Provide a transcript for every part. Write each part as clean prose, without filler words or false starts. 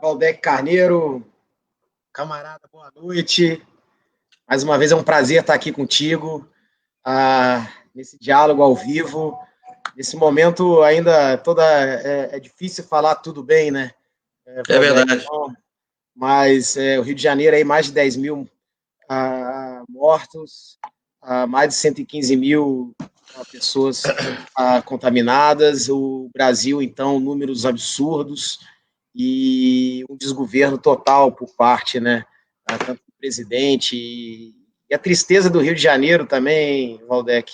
Valdec Carneiro, camarada, boa noite. Mais uma vez é um prazer estar aqui contigo, nesse diálogo ao vivo. Nesse momento ainda é difícil falar tudo bem, né, É Valdec? verdade. Então, mas o Rio de Janeiro aí mais de 10 mil mortos, mais de 115 mil pessoas contaminadas. O Brasil, então, números absurdos e um desgoverno total por parte, né, tanto do presidente e a tristeza do Rio de Janeiro também, Valdec,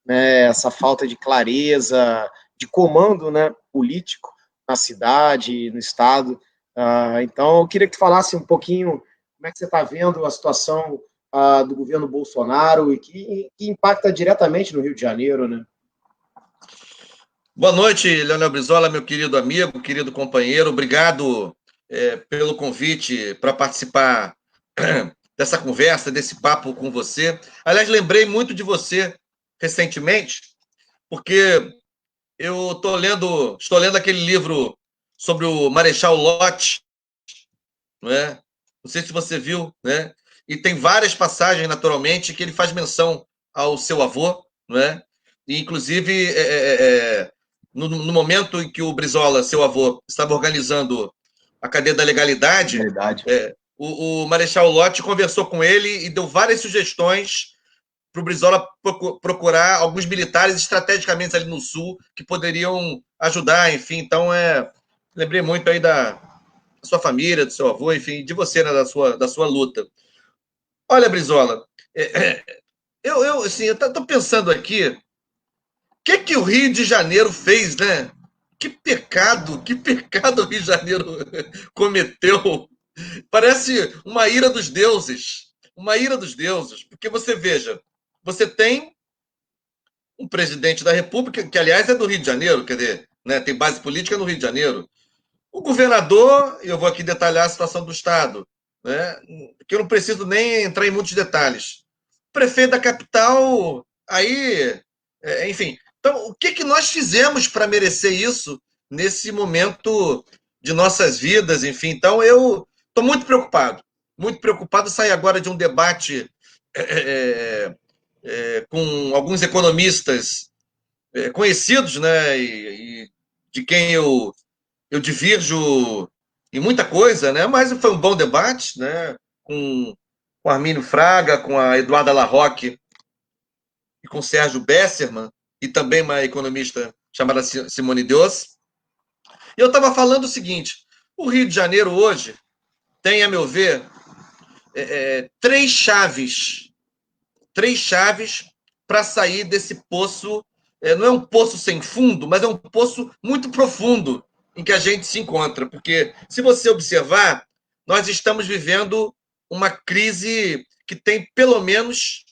né, essa falta de clareza, de comando, né, político na cidade, no estado. Então, eu queria que tu falasse um pouquinho como é que você está vendo a situação do governo Bolsonaro e que impacta diretamente no Rio de Janeiro, né? Boa noite, Leonel Brizola, meu querido amigo, querido companheiro. Obrigado pelo convite para participar dessa conversa, desse papo com você. Aliás, lembrei muito de você recentemente, porque estou lendo aquele livro sobre o Marechal Lott, não é? Não sei se você viu, né? E tem várias passagens, naturalmente, que ele faz menção ao seu avô, não é? E, inclusive, no momento em que o Brizola, seu avô, estava organizando a cadeia da legalidade, Realidade. o Marechal Lott conversou com ele e deu várias sugestões para o Brizola procurar alguns militares estrategicamente ali no sul que poderiam ajudar, enfim. Então, lembrei muito aí da sua família, do seu avô, enfim, de você, né, da sua luta. Olha, Brizola, assim, eu tô pensando aqui, o que o Rio de Janeiro fez, né? Que pecado o Rio de Janeiro cometeu. Parece uma ira dos deuses, porque você veja, você tem um presidente da República, que aliás é do Rio de Janeiro, quer dizer, né, tem base política no Rio de Janeiro. O governador, eu vou aqui detalhar a situação do Estado, né, que eu não preciso nem entrar em muitos detalhes. Prefeito da capital, aí, enfim. Então, o que nós fizemos para merecer isso nesse momento de nossas vidas, enfim? Então, eu estou muito preocupado. Sair agora de um debate com alguns economistas conhecidos, né, e de quem eu divirjo em muita coisa, né? Mas foi um bom debate, né? Com Armínio Fraga, com a Eduarda Larroque e com o Sérgio Besserman, e também uma economista chamada Simone Dios. E eu estava falando o seguinte: o Rio de Janeiro hoje tem, a meu ver, três chaves para sair desse poço. Não é um poço sem fundo, mas é um poço muito profundo em que a gente se encontra. Porque, se você observar, nós estamos vivendo uma crise que tem pelo menos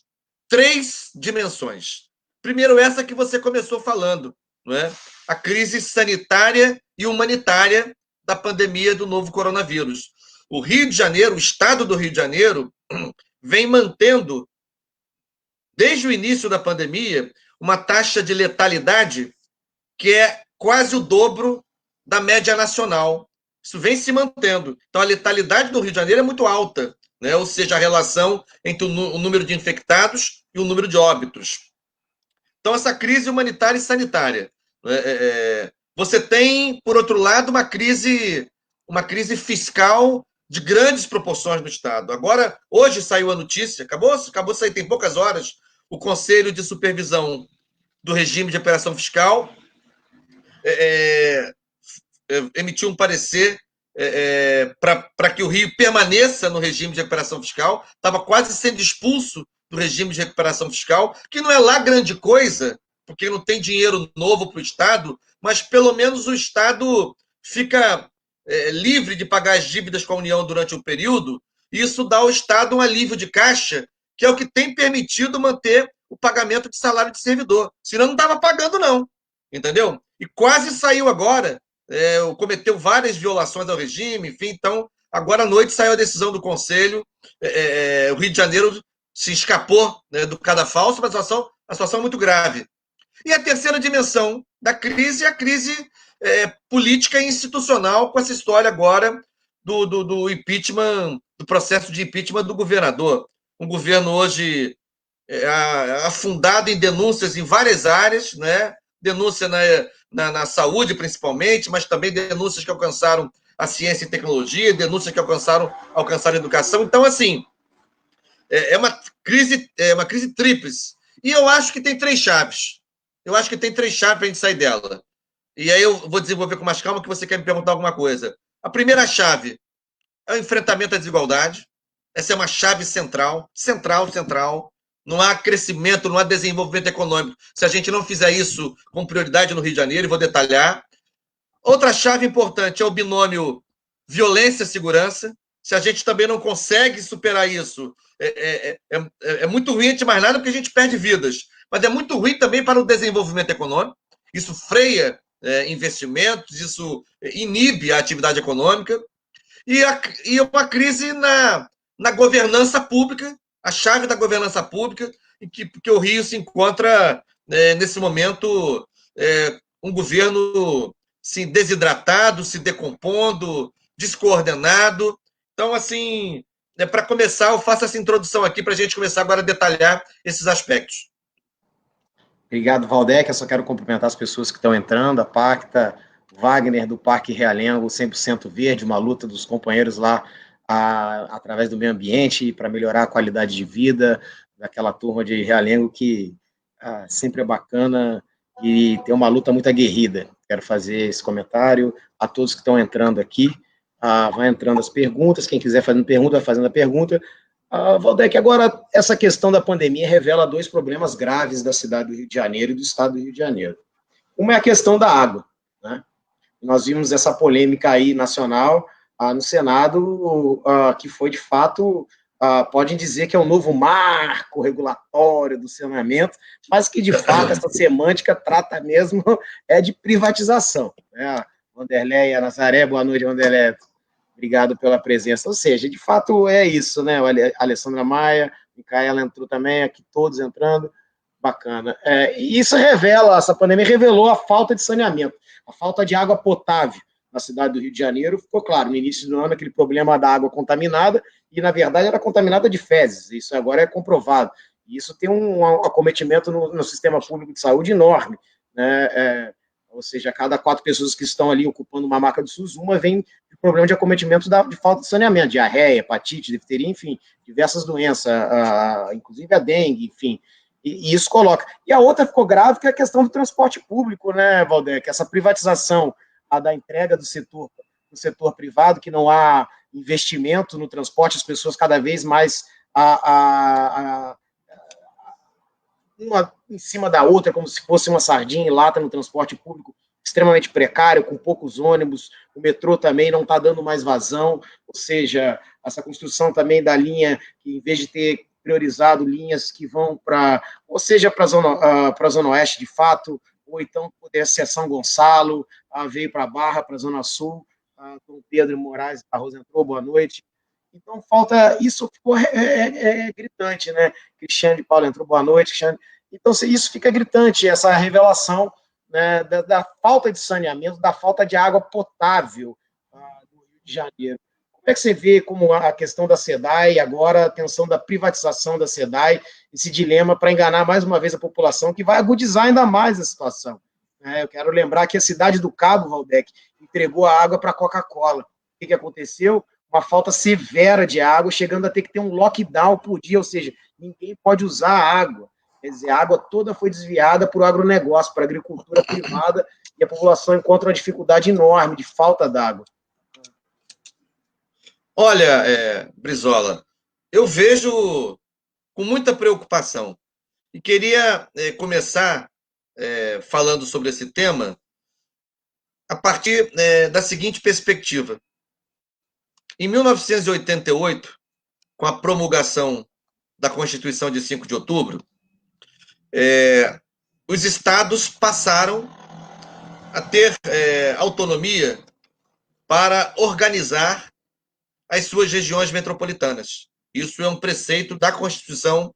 três dimensões. Primeiro, essa que você começou falando, não é? A crise sanitária e humanitária da pandemia do novo coronavírus. O Rio de Janeiro, o estado do Rio de Janeiro, vem mantendo desde o início da pandemia, uma taxa de letalidade que é quase o dobro da média nacional. Isso vem se mantendo. Então, a letalidade do Rio de Janeiro é muito alta, né? Ou seja, a relação entre o número de infectados e o número de óbitos. Então, essa crise humanitária e sanitária. Você tem, por outro lado, uma crise fiscal de grandes proporções no Estado. Agora, hoje saiu a notícia, acabou de sair, tem poucas horas, o Conselho de Supervisão do Regime de Operação Fiscal emitiu um parecer para que o Rio permaneça no regime de recuperação fiscal. Estava quase sendo expulso do regime de recuperação fiscal, que não é lá grande coisa, porque não tem dinheiro novo para o Estado, mas pelo menos o Estado fica livre de pagar as dívidas com a União durante um período, e isso dá ao Estado um alívio de caixa, que é o que tem permitido manter o pagamento de salário de servidor. Senão não estava pagando, não. Entendeu? E quase saiu agora, cometeu várias violações ao regime, enfim, então, agora à noite saiu a decisão do Conselho, o Rio de Janeiro se escapou, né, do cadafalso, mas a situação é muito grave. E a terceira dimensão da crise, a crise política e institucional, com essa história agora do impeachment, do processo de impeachment do governador. Um governo hoje afundado em denúncias em várias áreas, né? Denúncia na saúde, principalmente, mas também denúncias que alcançaram a ciência e tecnologia, denúncias que alcançaram a educação. Então, assim, é uma crise tríplice. E eu acho que tem três chaves. Eu acho que tem três chaves para a gente sair dela. E aí eu vou desenvolver com mais calma, que você quer me perguntar alguma coisa. A primeira chave é o enfrentamento à desigualdade. Essa é uma chave central, central, central. Não há crescimento, não há desenvolvimento econômico se a gente não fizer isso com prioridade no Rio de Janeiro, e vou detalhar. Outra chave importante é o binômio violência-segurança. Se a gente também não consegue superar isso, é muito ruim, antes de mais nada, porque a gente perde vidas. Mas é muito ruim também para o desenvolvimento econômico. Isso freia investimentos, isso inibe a atividade econômica. E uma crise na governança pública, a chave da governança pública, em que o Rio se encontra, nesse momento, um governo desidratado, se decompondo, descoordenado. Então, assim, para começar, eu faço essa introdução aqui para a gente começar agora a detalhar esses aspectos. Obrigado, Valdec. Eu só quero cumprimentar as pessoas que estão entrando, a Pacta, Wagner, do Parque Realengo, 100% Verde, uma luta dos companheiros lá através do meio ambiente para melhorar a qualidade de vida daquela turma de Realengo que sempre é bacana e tem uma luta muito aguerrida. Quero fazer esse comentário a todos que estão entrando aqui. Vai entrando as perguntas, quem quiser fazendo pergunta, vai fazendo a pergunta. Valdec, agora essa questão da pandemia revela dois problemas graves da cidade do Rio de Janeiro e do estado do Rio de Janeiro. Uma é a questão da água, né? Nós vimos essa polêmica aí nacional no Senado, que foi de fato, podem dizer que é um novo marco regulatório do saneamento, mas que de fato essa semântica trata mesmo de privatização, né? Vanderleia Nazaré, boa noite, Vanderleia. Obrigado pela presença. Ou seja, de fato é isso, né? A Alessandra Maia, Micaela entrou também, aqui todos entrando, bacana. E isso revela, essa pandemia revelou a falta de saneamento, a falta de água potável na cidade do Rio de Janeiro. Ficou claro, no início do ano, aquele problema da água contaminada, e na verdade era contaminada de fezes, isso agora é comprovado. E isso tem um acometimento no sistema público de saúde enorme, né? Ou seja, a cada 4 pessoas que estão ali ocupando uma maca do SUS, uma vem de problema de acometimento de falta de saneamento, diarreia, hepatite, difteria, enfim, diversas doenças, inclusive a dengue, enfim, e isso coloca. E a outra ficou grave, que é a questão do transporte público, né, Valdec? Essa privatização da entrega do setor privado, que não há investimento no transporte, as pessoas cada vez mais uma em cima da outra, como se fosse uma sardinha em lata no transporte público, extremamente precário, com poucos ônibus, o metrô também não está dando mais vazão, ou seja, essa construção também da linha, que em vez de ter priorizado linhas que vão para, ou seja, para a Zona Oeste de fato, ou então poder ser São Gonçalo, veio para a Barra, para a Zona Sul, com Pedro Moraes Barroso entrou, boa noite. Então, falta, isso ficou gritante, né? Cristiane de Paula entrou, boa noite, Cristiane. Então, isso fica gritante, essa revelação, né, da falta de saneamento, da falta de água potável no Rio de Janeiro. Como é que você vê como a questão da SEDAI, agora a tensão da privatização da SEDAI, esse dilema para enganar mais uma vez a população, que vai agudizar ainda mais a situação? Eu quero lembrar que a cidade do Cabo, Valdec, entregou a água para a Coca-Cola. O que aconteceu? Uma falta severa de água, chegando a ter que ter um lockdown por dia, ou seja, ninguém pode usar a água. Quer dizer, a água toda foi desviada para o agronegócio, para a agricultura privada, e a população encontra uma dificuldade enorme de falta d'água. Olha, Brizola, eu vejo com muita preocupação e queria começar falando sobre esse tema a partir da seguinte perspectiva. Em 1988, com a promulgação da Constituição de 5 de outubro, os estados passaram a ter autonomia para organizar as suas regiões metropolitanas. Isso é um preceito da Constituição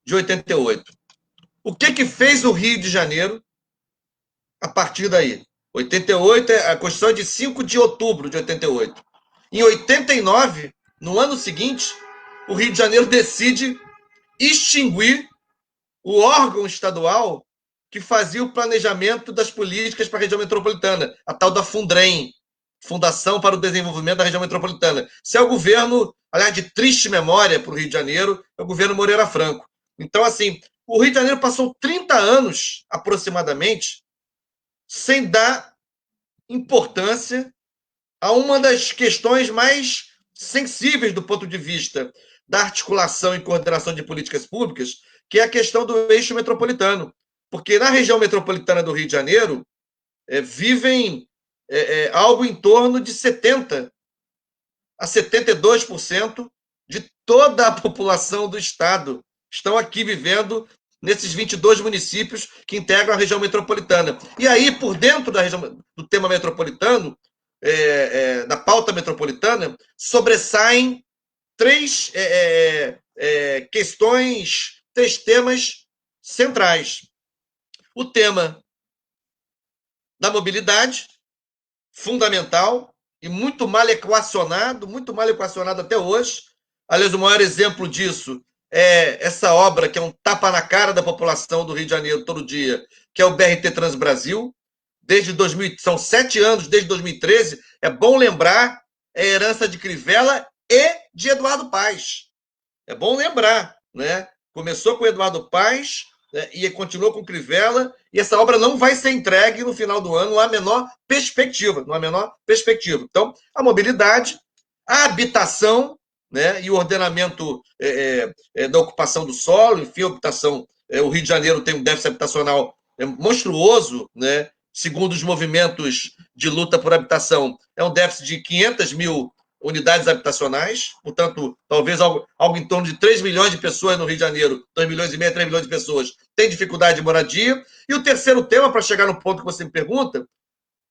de 88. O que fez o Rio de Janeiro a partir daí. 88, a Constituição é de 5 de outubro de 88. Em 89, no ano seguinte, o Rio de Janeiro decide extinguir o órgão estadual que fazia o planejamento das políticas para a região metropolitana, a tal da Fundrem, Fundação para o Desenvolvimento da Região Metropolitana. Isso é o governo, aliás, de triste memória para o Rio de Janeiro, é o governo Moreira Franco. Então, assim, o Rio de Janeiro passou 30 anos, aproximadamente, sem dar importância a uma das questões mais sensíveis do ponto de vista da articulação e coordenação de políticas públicas, que é a questão do eixo metropolitano. Porque na região metropolitana do Rio de Janeiro vivem algo em torno de 70% a 72% de toda a população do estado estão aqui vivendo nesses 22 municípios que integram a região metropolitana. E aí, por dentro da região, do tema metropolitano, da pauta metropolitana, sobressaem três questões, três temas centrais. O tema da mobilidade, fundamental e muito mal equacionado até hoje. Aliás, o maior exemplo disso é essa obra, que é um tapa na cara da população do Rio de Janeiro todo dia, que é o BRT Transbrasil. Desde 2000, são 7 anos, desde 2013. É bom lembrar, é herança de Crivella e de Eduardo Paes. É bom lembrar, né? Começou com Eduardo Paes, né, e continuou com Crivella, e essa obra não vai ser entregue no final do ano, não há a menor perspectiva. Então, a mobilidade, a habitação, né, e o ordenamento da ocupação do solo, enfim, a habitação, o Rio de Janeiro tem um déficit habitacional monstruoso, né, segundo os movimentos de luta por habitação, é um déficit de 500 mil unidades habitacionais, portanto, talvez algo em torno de 3 milhões de pessoas no Rio de Janeiro, 2 milhões e meio, 3 milhões de pessoas, têm dificuldade de moradia. E o terceiro tema, para chegar no ponto que você me pergunta,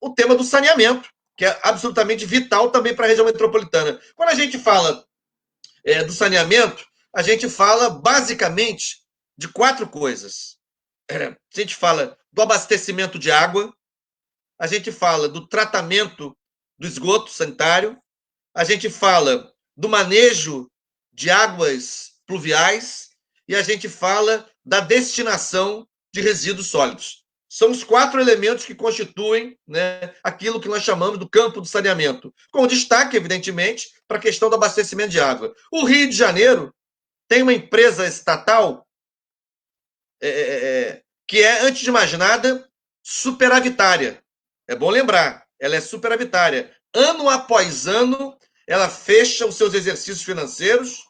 o tema do saneamento, que é absolutamente vital também para a região metropolitana. Quando a gente fala do saneamento, a gente fala basicamente de 4 coisas. A gente fala do abastecimento de água, a gente fala do tratamento do esgoto sanitário, a gente fala do manejo de águas pluviais e a gente fala da destinação de resíduos sólidos. São os 4 elementos que constituem, né, aquilo que nós chamamos do campo do saneamento, com destaque, evidentemente, para a questão do abastecimento de água. O Rio de Janeiro tem uma empresa estatal que é, antes de mais nada, superavitária. É bom lembrar, ela é superavitária. Ano após ano, ela fecha os seus exercícios financeiros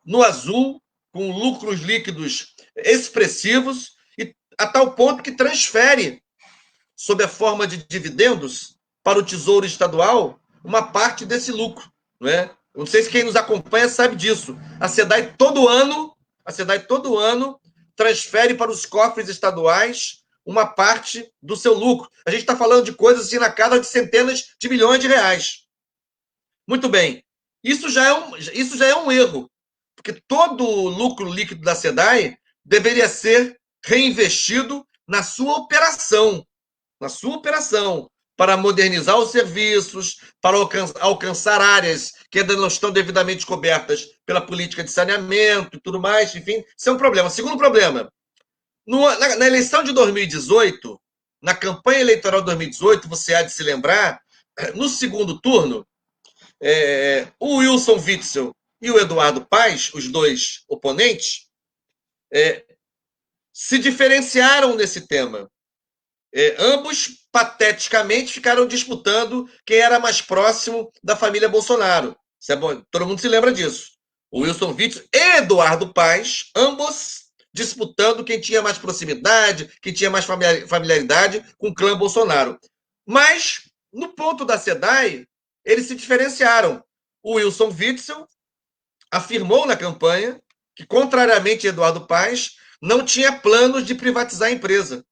no azul, com lucros líquidos expressivos, e a tal ponto que transfere, sob a forma de dividendos, para o Tesouro Estadual, uma parte desse lucro. Não sei se quem nos acompanha sabe disso. A SEDAI todo ano transfere para os cofres estaduais uma parte do seu lucro. A gente está falando de coisas assim na casa de centenas de milhões de reais. Muito bem. Isso já é um erro, porque todo o lucro líquido da SEDAI deveria ser reinvestido na sua operação, para modernizar os serviços, para alcançar áreas que ainda não estão devidamente cobertas pela política de saneamento e tudo mais, enfim, isso é um problema. Segundo problema, na eleição de 2018, na campanha eleitoral de 2018, você há de se lembrar, no segundo turno, o Wilson Witzel e o Eduardo Paes, os dois oponentes, se diferenciaram nesse tema. Ambos, pateticamente, ficaram disputando quem era mais próximo da família Bolsonaro. Isso é bom, todo mundo se lembra disso. O Wilson Witzel e Eduardo Paes, ambos disputando quem tinha mais proximidade, quem tinha mais familiaridade com o clã Bolsonaro. Mas, no ponto da SEDAI, eles se diferenciaram. O Wilson Witzel afirmou na campanha que, contrariamente a Eduardo Paes, não tinha planos de privatizar a empresa.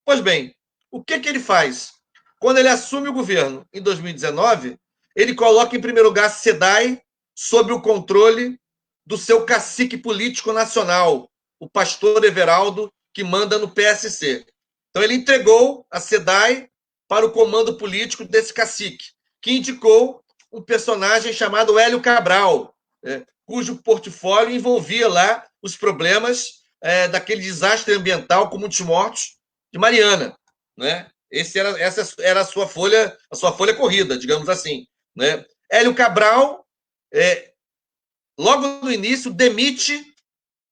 Pois bem, o que ele faz? Quando ele assume o governo em 2019, ele coloca em primeiro lugar a SEDAI sob o controle do seu cacique político nacional, o pastor Everaldo, que manda no PSC. Então, ele entregou a SEDAI para o comando político desse cacique, que indicou um personagem chamado Hélio Cabral, cujo portfólio envolvia lá os problemas daquele desastre ambiental com muitos mortos de Mariana, né? Essa era a sua folha corrida, digamos assim, né? Hélio Cabral, logo no início, demite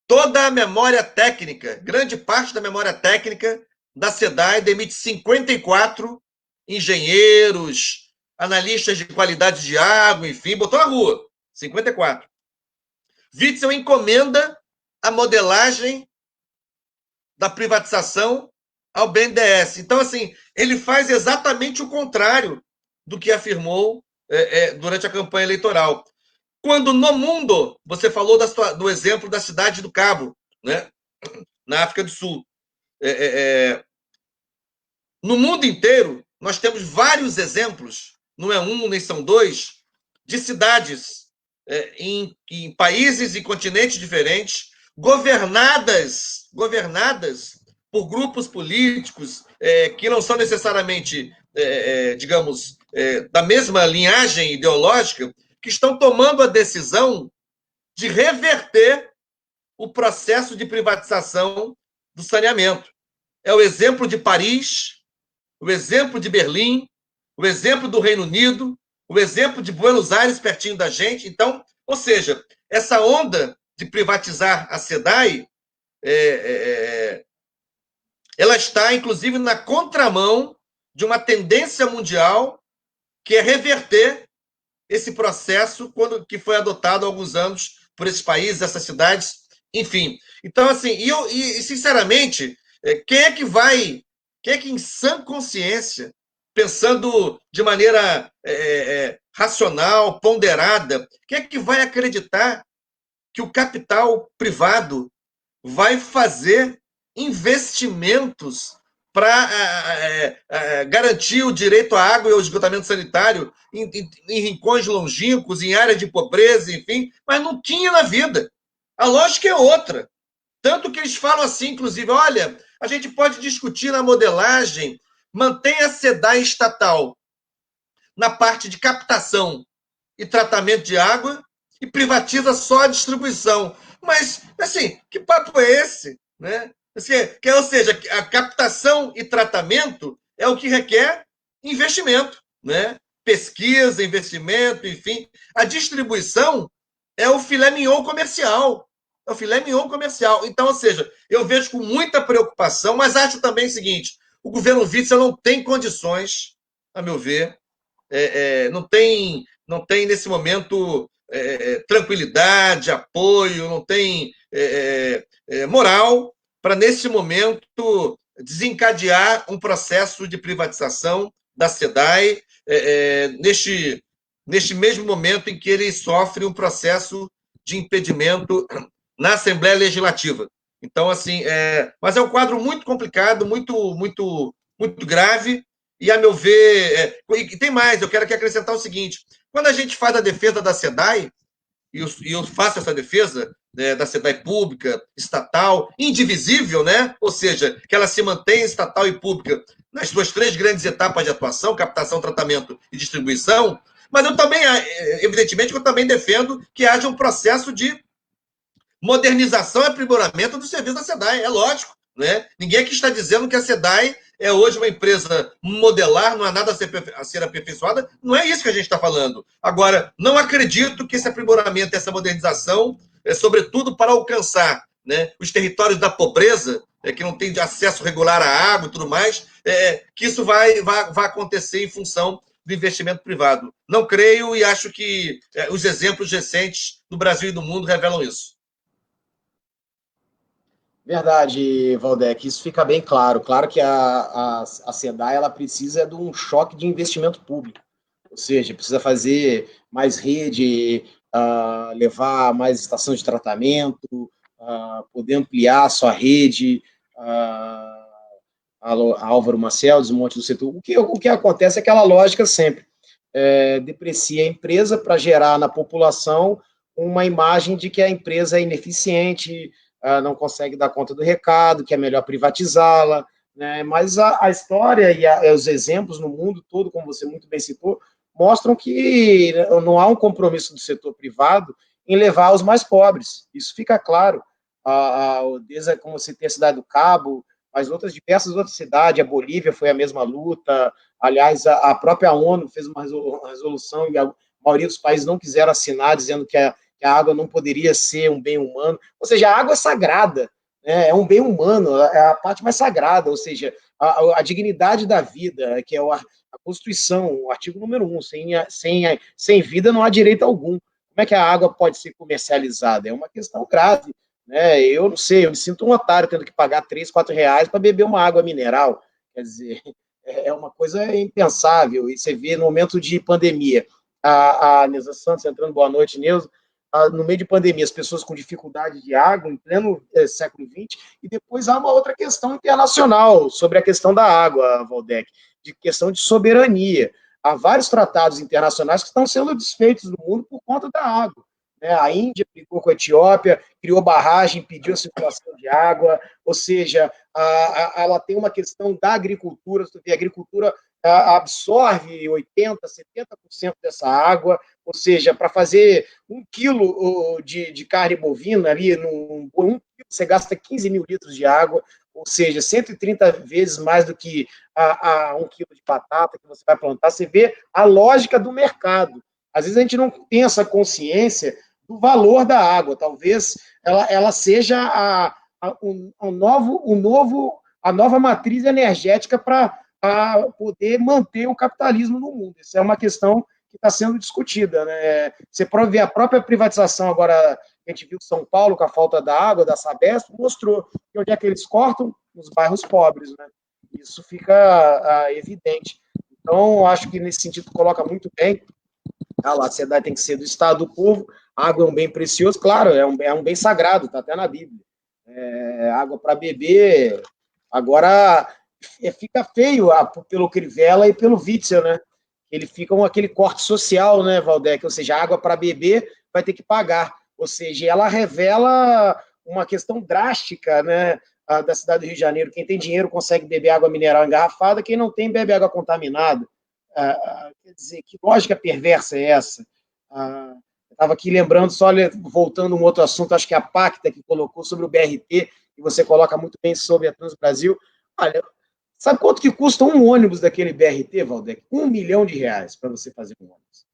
toda a memória técnica, grande parte da memória técnica da SEDAI, demite 54 engenheiros, analistas de qualidade de água, enfim, botou na rua, 54. Witzel encomenda a modelagem da privatização ao BNDES. Então, assim, ele faz exatamente o contrário do que afirmou durante a campanha eleitoral. Quando no mundo, você falou do exemplo da cidade do Cabo, né, na África do Sul. No mundo inteiro, nós temos vários exemplos, não é um, nem são dois, de cidades em países e continentes diferentes, governadas por grupos políticos que não são necessariamente, digamos, da mesma linhagem ideológica, que estão tomando a decisão de reverter o processo de privatização do saneamento. É o exemplo de Paris, o exemplo de Berlim, o exemplo do Reino Unido, o exemplo de Buenos Aires, pertinho da gente. Então, ou seja, essa onda de privatizar a SEDAI, ela está, inclusive, na contramão de uma tendência mundial que é reverter esse processo que foi adotado há alguns anos por esses países, essas cidades, enfim. Então, assim, sinceramente, quem é que em sã consciência, pensando de maneira racional, ponderada, quem é que vai acreditar que o capital privado vai fazer investimentos para garantir o direito à água e ao esgotamento sanitário em rincões longínquos, em áreas de pobreza, enfim, mas não tinha na vida. A lógica é outra. Tanto que eles falam assim, inclusive, olha, a gente pode discutir na modelagem, mantém a SEDAI estatal na parte de captação e tratamento de água e privatiza só a distribuição. Mas, assim, que papo é esse? Né? Ou seja, a captação e tratamento é o que requer investimento, né? Pesquisa, investimento, enfim. A distribuição é o filé mignon comercial. É o filé mignon comercial. Então, ou seja, eu vejo com muita preocupação, mas acho também o seguinte, o governo Witzel não tem condições, a meu ver, não tem, nesse momento, tranquilidade, apoio, não tem moral para, nesse momento, desencadear um processo de privatização da SEDAI neste mesmo momento em que ele sofre um processo de impedimento na Assembleia Legislativa. Então, assim, mas é um quadro muito complicado, muito, muito, muito grave, e, a meu ver, e tem mais, eu quero aqui acrescentar o seguinte, quando a gente faz a defesa da SEDAI, e eu faço essa defesa da SEDAI pública, estatal, indivisível, né? Ou seja, que ela se mantenha estatal e pública nas suas 3 grandes etapas de atuação, captação, tratamento e distribuição, mas eu também, evidentemente, eu também defendo que haja um processo de modernização e aprimoramento do serviço da SEDAI, é lógico, né? Ninguém aqui está dizendo que a SEDAI é hoje uma empresa modelar, não há nada a ser aperfeiçoada, não é isso que a gente está falando. Agora, não acredito que esse aprimoramento, essa modernização, sobretudo para alcançar, né, os territórios da pobreza, que não tem acesso regular à água e tudo mais, que isso vai acontecer em função do investimento privado. Não creio e acho que os exemplos recentes do Brasil e do mundo revelam isso. Verdade, Valdec, isso fica bem claro. Claro que a SEDAI ela precisa de um choque de investimento público, ou seja, precisa fazer mais rede, levar mais estação de tratamento, poder ampliar a sua rede, a Álvaro Marcel, Desmonte do Setor. O que acontece é aquela lógica sempre, deprecia a empresa para gerar na população uma imagem de que a empresa é ineficiente, não consegue dar conta do recado, que é melhor privatizá-la, né? Mas a história e os exemplos no mundo todo, como você muito bem citou, mostram que não há um compromisso do setor privado em levar os mais pobres. Isso fica claro. Desde como você tem a Cidade do Cabo, mas diversas outras cidades, a Bolívia foi a mesma luta. Aliás, a própria ONU fez uma resolução e a maioria dos países não quiseram assinar, dizendo que a água não poderia ser um bem humano. Ou seja, a água é sagrada, né? É um bem humano, é a parte mais sagrada, ou seja, a dignidade da vida, que é a Constituição, o artigo número 1, sem vida não há direito algum. Como é que a água pode ser comercializada? É uma questão grave, né? Eu não sei, eu me sinto um otário tendo que pagar 3, 4 reais para beber uma água mineral. Quer dizer, é uma coisa impensável. E você vê no momento de pandemia, a Neuza Santos entrando, boa noite, Neuza, no meio de pandemia, as pessoas com dificuldade de água, em pleno século XX, e depois há uma outra questão internacional sobre a questão da água, Valdec, de questão de soberania. Há vários tratados internacionais que estão sendo desfeitos no mundo por conta da água. A Índia brigou com a Etiópia, criou barragem, impediu a circulação de água, ou seja, ela tem uma questão da agricultura, a agricultura absorve 80%, 70% dessa água, ou seja, para fazer 1 quilo de carne bovina ali, você gasta 15 mil litros de água, ou seja, 130 vezes mais do que 1 quilo de batata que você vai plantar. Você vê a lógica do mercado. Às vezes a gente não tem essa consciência do valor da água. Talvez ela seja a nova matriz energética para poder manter o capitalismo no mundo. Isso é uma questão que está sendo discutida, né? Você pode ver a própria privatização agora, a gente viu São Paulo com a falta da água, da Sabesp, mostrou que onde é que eles cortam? Nos bairros pobres, né? Isso fica evidente. Então, acho que nesse sentido coloca muito bem. A cidade tem que ser do Estado, do povo. A água é um bem precioso, claro, é um bem sagrado, está até na Bíblia. Água para beber. Agora, fica feio pelo Crivella e pelo Witzel, né? Ele fica aquele corte social, né, Valdec? Ou seja, água para beber vai ter que pagar. Ou seja, ela revela uma questão drástica, né, da cidade do Rio de Janeiro. Quem tem dinheiro consegue beber água mineral engarrafada, quem não tem bebe água contaminada. Quer dizer, que lógica perversa é essa? Estava aqui lembrando, só voltando a um outro assunto, acho que a Pacta que colocou sobre o BRT, e você coloca muito bem sobre a Transbrasil. Olha, sabe quanto que custa um ônibus daquele BRT, Valdec? R$1 milhão para você fazer um ônibus.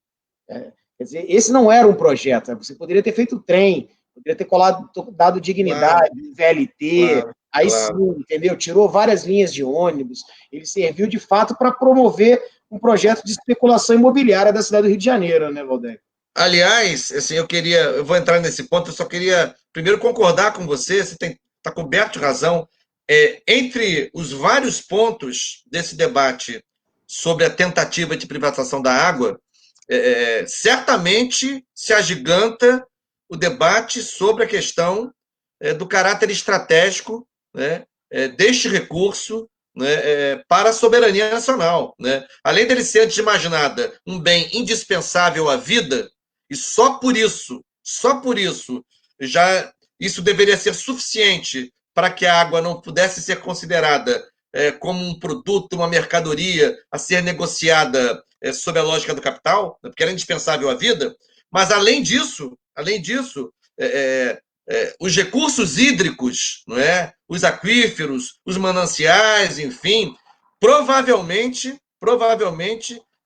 Quer dizer, esse não era um projeto. Você poderia ter feito trem, poderia ter dado dignidade, claro, VLT, claro, aí claro. Sim, entendeu? Tirou várias linhas de ônibus. Ele serviu, de fato, para promover um projeto de especulação imobiliária da cidade do Rio de Janeiro, né, Valdec? Aliás, assim, eu vou entrar nesse ponto, eu só queria primeiro concordar com você está coberto de razão. Entre os vários pontos desse debate sobre a tentativa de privatização da água, certamente se agiganta o debate sobre a questão do caráter estratégico, né, deste recurso, né, para a soberania nacional. Né? Além dele ser, antes de mais nada, um bem indispensável à vida, e só por isso, já isso deveria ser suficiente para que a água não pudesse ser considerada como um produto, uma mercadoria a ser negociada sob a lógica do capital, porque era indispensável à vida. Mas, além disso, os recursos hídricos, não é? Os aquíferos, os mananciais, enfim, provavelmente,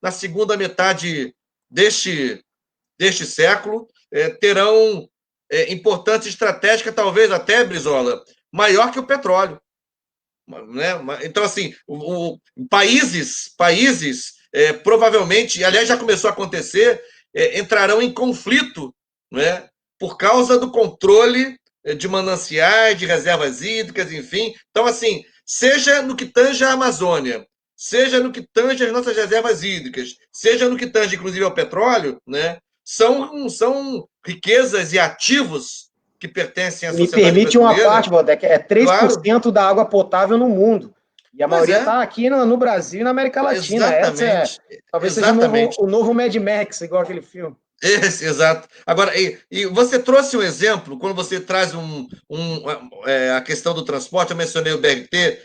na segunda metade deste século, terão importância estratégica, talvez até, Brizola, maior que o petróleo. Né? Então, assim, países provavelmente, e aliás já começou a acontecer, entrarão em conflito, né? Por causa do controle de mananciais, de reservas hídricas, enfim. Então, assim, seja no que tange a Amazônia, seja no que tange as nossas reservas hídricas, seja no que tange, inclusive, ao petróleo, né? São riquezas e ativos que pertencem à sociedade brasileira. Me permite uma parte, Valdec, 3% claro. Da água potável no mundo. E a maioria está aqui no Brasil e na América Latina. Exatamente. Talvez seja o novo Mad Max, igual aquele filme. Exato. Agora, e você trouxe um exemplo, quando você traz a questão do transporte, eu mencionei o BRT,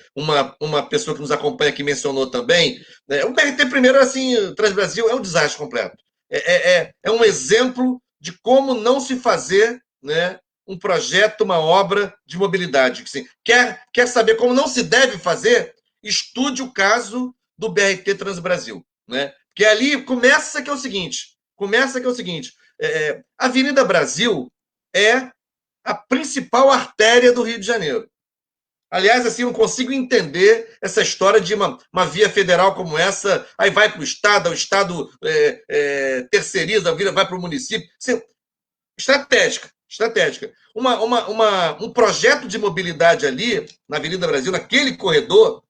uma pessoa que nos acompanha aqui mencionou também. Né? O BRT, primeiro, assim, o Transbrasil é um desastre completo. É um exemplo de como não se fazer, né, um projeto, uma obra de mobilidade. Assim, quer saber como não se deve fazer? Estude o caso do BRT Transbrasil. Né? Porque ali começa que é o seguinte. A Avenida Brasil é a principal artéria do Rio de Janeiro. Aliás, assim, não consigo entender essa história de uma via federal como essa, aí vai para o Estado terceiriza, vai para o município. Assim, estratégica. Um projeto de mobilidade ali, na Avenida Brasil, naquele corredor,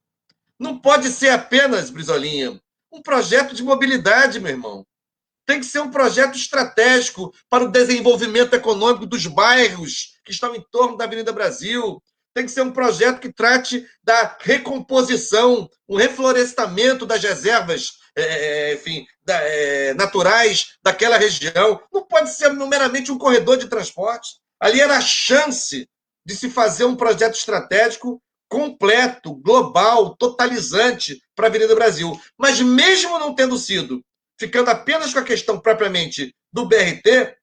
não pode ser apenas, Brizolinha, um projeto de mobilidade, meu irmão. Tem que ser um projeto estratégico para o desenvolvimento econômico dos bairros que estão em torno da Avenida Brasil. Tem que ser um projeto que trate da recomposição, um reflorestamento das reservas naturais daquela região. Não pode ser meramente um corredor de transporte. Ali era a chance de se fazer um projeto estratégico completo, global, totalizante para a Avenida Brasil. Mas mesmo não tendo sido, ficando apenas com a questão propriamente do BRT,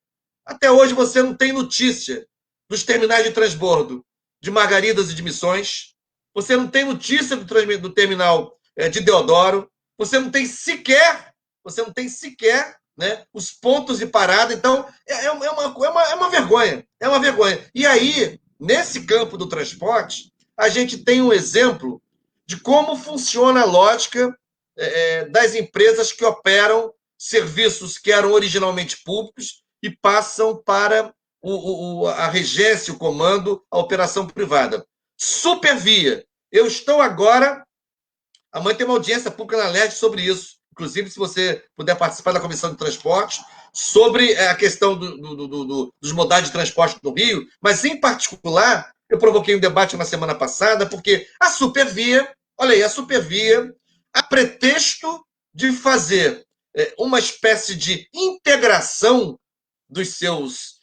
até hoje você não tem notícia dos terminais de transbordo de Margaridas e de Missões, você não tem notícia do terminal de Deodoro, você não tem sequer, né, os pontos de parada. Então, é uma vergonha. É uma vergonha. E aí, nesse campo do transporte, a gente tem um exemplo de como funciona a lógica das empresas que operam serviços que eram originalmente públicos e passam para a regência, o comando, a operação privada. Supervia. Eu estou agora... Amanhã tem uma audiência pública na LERJ sobre isso. Inclusive, se você puder participar da Comissão de Transportes, sobre a questão dos modais de transporte no Rio, mas, em particular, eu provoquei um debate na semana passada, porque a Supervia, olha aí, a Supervia, a pretexto de fazer uma espécie de integração dos seus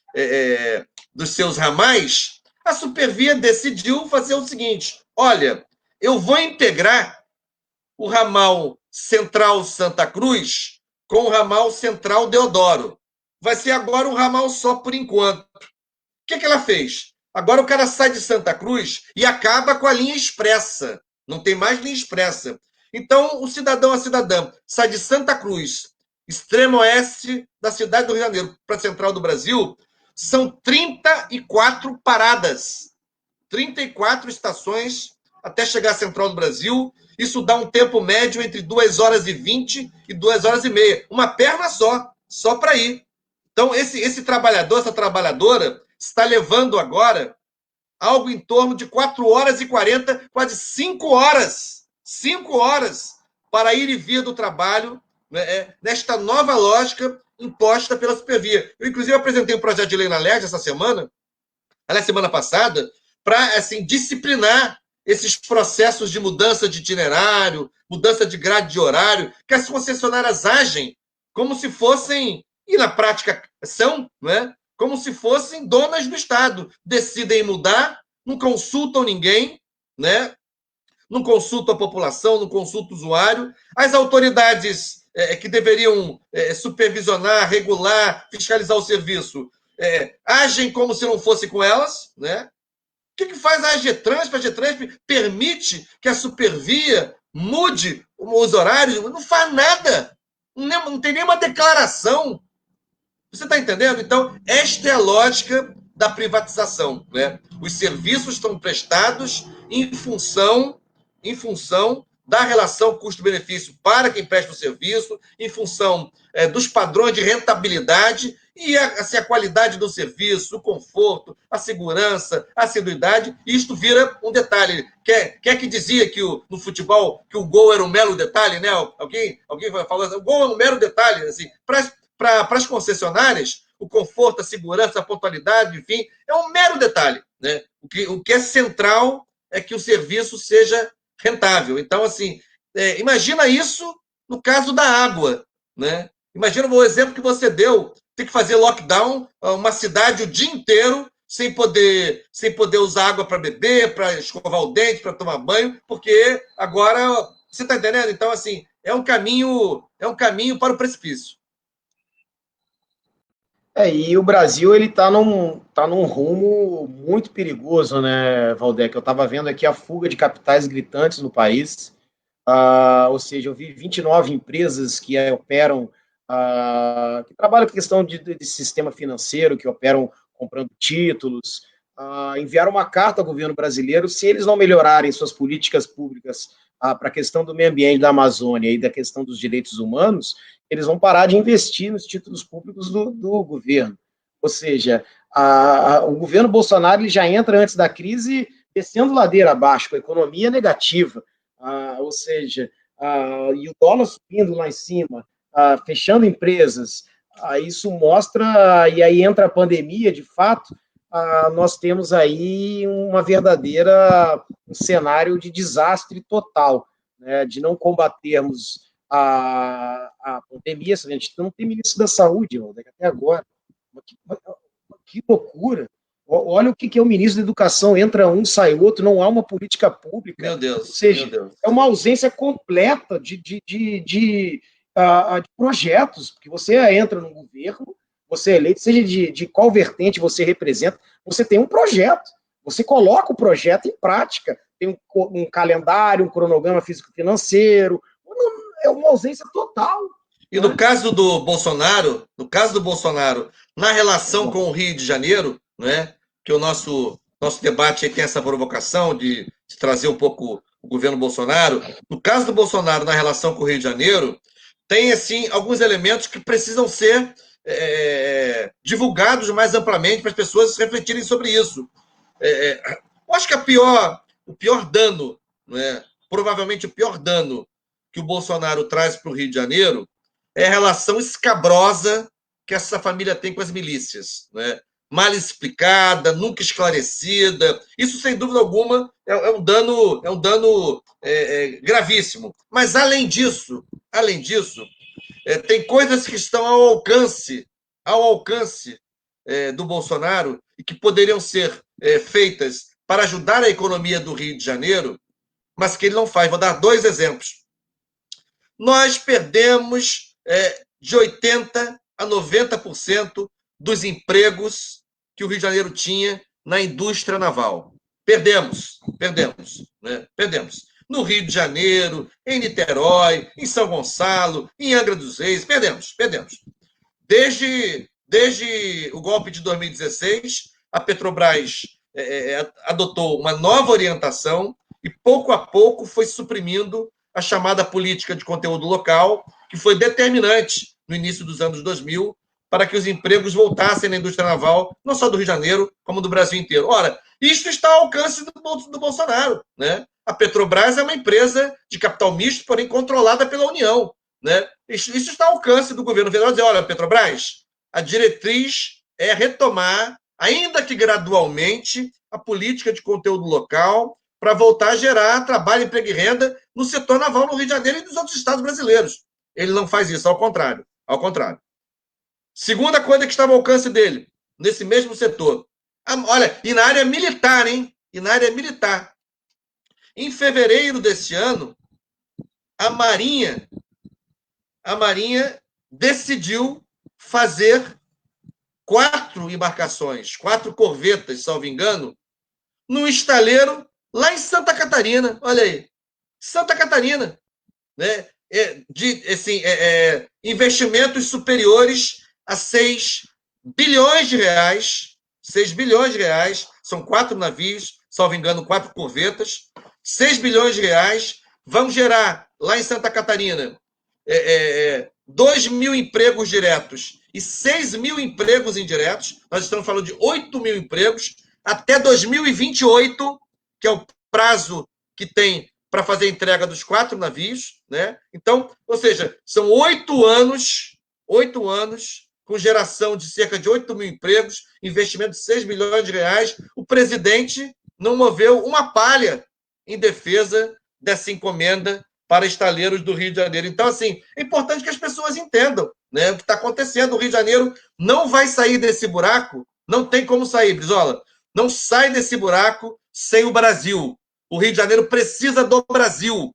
ramais, a Supervia decidiu fazer o seguinte: olha, eu vou integrar o ramal Central Santa Cruz com o ramal Central Deodoro. Vai ser agora um ramal só por enquanto. O que ela fez? Agora o cara sai de Santa Cruz e acaba com a linha expressa. Não tem mais linha expressa. Então, o cidadão, a cidadã, sai de Santa Cruz, extremo oeste da cidade do Rio de Janeiro, para a central do Brasil, são 34 paradas. 34 estações até chegar à central do Brasil. Isso dá um tempo médio entre 2h20 e 2h30. Uma perna só para ir. Então, esse trabalhador, essa trabalhadora, está levando agora algo em torno de 4h40, quase 5 horas. 5 horas para ir e vir do trabalho, né, nesta nova lógica imposta pela Supervia. Eu, inclusive, apresentei um projeto de lei na LERJ essa semana, aliás, semana passada, para assim, disciplinar esses processos de mudança de itinerário, mudança de grade de horário, que as concessionárias agem como se fossem, e na prática são, né, como se fossem donas do Estado. Decidem mudar, não consultam ninguém, né, não consultam a população, não consultam o usuário. As autoridades que deveriam supervisionar, regular, fiscalizar o serviço, agem como se não fosse com elas, né? O que faz a AGETRANSP? A AGETRANSP permite que a Supervia mude os horários? Não faz nada. Não tem nenhuma declaração. Você está entendendo? Então, esta é a lógica da privatização, né? Os serviços estão prestados em função da relação custo-benefício para quem presta o serviço, em função dos padrões de rentabilidade e assim, a qualidade do serviço, o conforto, a segurança, a assiduidade. E isto vira um detalhe. Quer que dizia que no futebol que o gol era um mero detalhe, né? Alguém falou assim, o gol é um mero detalhe. Assim, para as concessionárias, o conforto, a segurança, a pontualidade, enfim, é um mero detalhe, né? O que é central é que o serviço seja rentável. Então, assim, imagina isso no caso da água, né? Imagina o exemplo que você deu ter que fazer lockdown, uma cidade o dia inteiro, sem poder usar água para beber, para escovar o dente, para tomar banho, porque agora, você está entendendo? Então, assim, é um caminho para o precipício. E o Brasil ele tá num rumo muito perigoso, né, Valdec? Eu estava vendo aqui a fuga de capitais gritantes no país. Ou seja, eu vi 29 empresas que operam, que trabalham com questão de sistema financeiro, que operam comprando títulos, enviaram uma carta ao governo brasileiro. Se eles não melhorarem suas políticas públicas para a questão do meio ambiente da Amazônia e da questão dos direitos humanos, eles vão parar de investir nos títulos públicos do governo. Ou seja, o governo Bolsonaro ele já entra antes da crise descendo ladeira abaixo, com a economia negativa. Ou seja, e o dólar subindo lá em cima, fechando empresas, isso mostra, e aí entra a pandemia, de fato, nós temos aí um cenário de desastre total, né, de não combatermos a pandemia. A gente não tem ministro da saúde, até agora. Que loucura! Olha o que é o ministro da Educação, entra um, sai outro, não há uma política pública. Meu Deus, ou seja, meu Deus. É uma ausência completa de projetos, porque você entra no governo, você é eleito, seja de qual vertente você representa, você tem um projeto, você coloca o projeto em prática, tem um calendário, um cronograma físico-financeiro, é uma ausência total. E no caso do Bolsonaro, na relação com o Rio de Janeiro, né, que o nosso debate aí tem essa provocação de trazer um pouco o governo Bolsonaro. No caso do Bolsonaro, na relação com o Rio de Janeiro, tem assim alguns elementos que precisam ser divulgados mais amplamente para as pessoas refletirem sobre isso. Eu acho que o pior dano, né, provavelmente o pior dano que o Bolsonaro traz para o Rio de Janeiro é a relação escabrosa que essa família tem com as milícias, né? Mal explicada, nunca esclarecida. Isso, sem dúvida alguma, é um dano gravíssimo. Mas, além disso, tem coisas que estão ao alcance do Bolsonaro e que poderiam ser feitas para ajudar a economia do Rio de Janeiro, mas que ele não faz. Vou dar 2 exemplos. Nós perdemos de 80% a 90% dos empregos que o Rio de Janeiro tinha na indústria naval. Perdemos. Né? Perdemos. No Rio de Janeiro, em Niterói, em São Gonçalo, em Angra dos Reis, perdemos. Desde o golpe de 2016, a Petrobras adotou uma nova orientação e, pouco a pouco, foi suprimindo a chamada política de conteúdo local, que foi determinante no início dos anos 2000 para que os empregos voltassem na indústria naval, não só do Rio de Janeiro, como do Brasil inteiro. Ora, isto está ao alcance do Bolsonaro, né? A Petrobras é uma empresa de capital misto, porém controlada pela União, né? Isso está ao alcance do governo federal dizer, olha, Petrobras, a diretriz é retomar, ainda que gradualmente, a política de conteúdo local para voltar a gerar trabalho, emprego e renda no setor naval no Rio de Janeiro e nos outros estados brasileiros. Ele não faz isso, ao contrário. Segunda coisa que estava ao alcance dele, nesse mesmo setor. Olha, e na área militar, hein? Em fevereiro desse ano, a Marinha decidiu fazer 4 embarcações, 4 corvetas, salvo engano, num estaleiro lá em Santa Catarina. Olha aí. Santa Catarina. Né? Investimentos superiores a 6 bilhões de reais. 6 bilhões de reais. São 4 navios, salvo engano, 4 corvetas. 6 bilhões de reais. Vão gerar, lá em Santa Catarina, 2 mil empregos diretos e 6 mil empregos indiretos. Nós estamos falando de 8 mil empregos até 2028, que é o prazo que tem para fazer a entrega dos 4 navios, né? Então, ou seja, são 8 anos com geração de cerca de 8 mil empregos, investimento de 6 bilhões de reais. O presidente não moveu uma palha em defesa dessa encomenda para estaleiros do Rio de Janeiro. Então, assim, é importante que as pessoas entendam, né? O que está acontecendo, o Rio de Janeiro não vai sair desse buraco, não tem como sair, Brizola. Não sai desse buraco sem o Brasil. O Rio de Janeiro precisa do Brasil,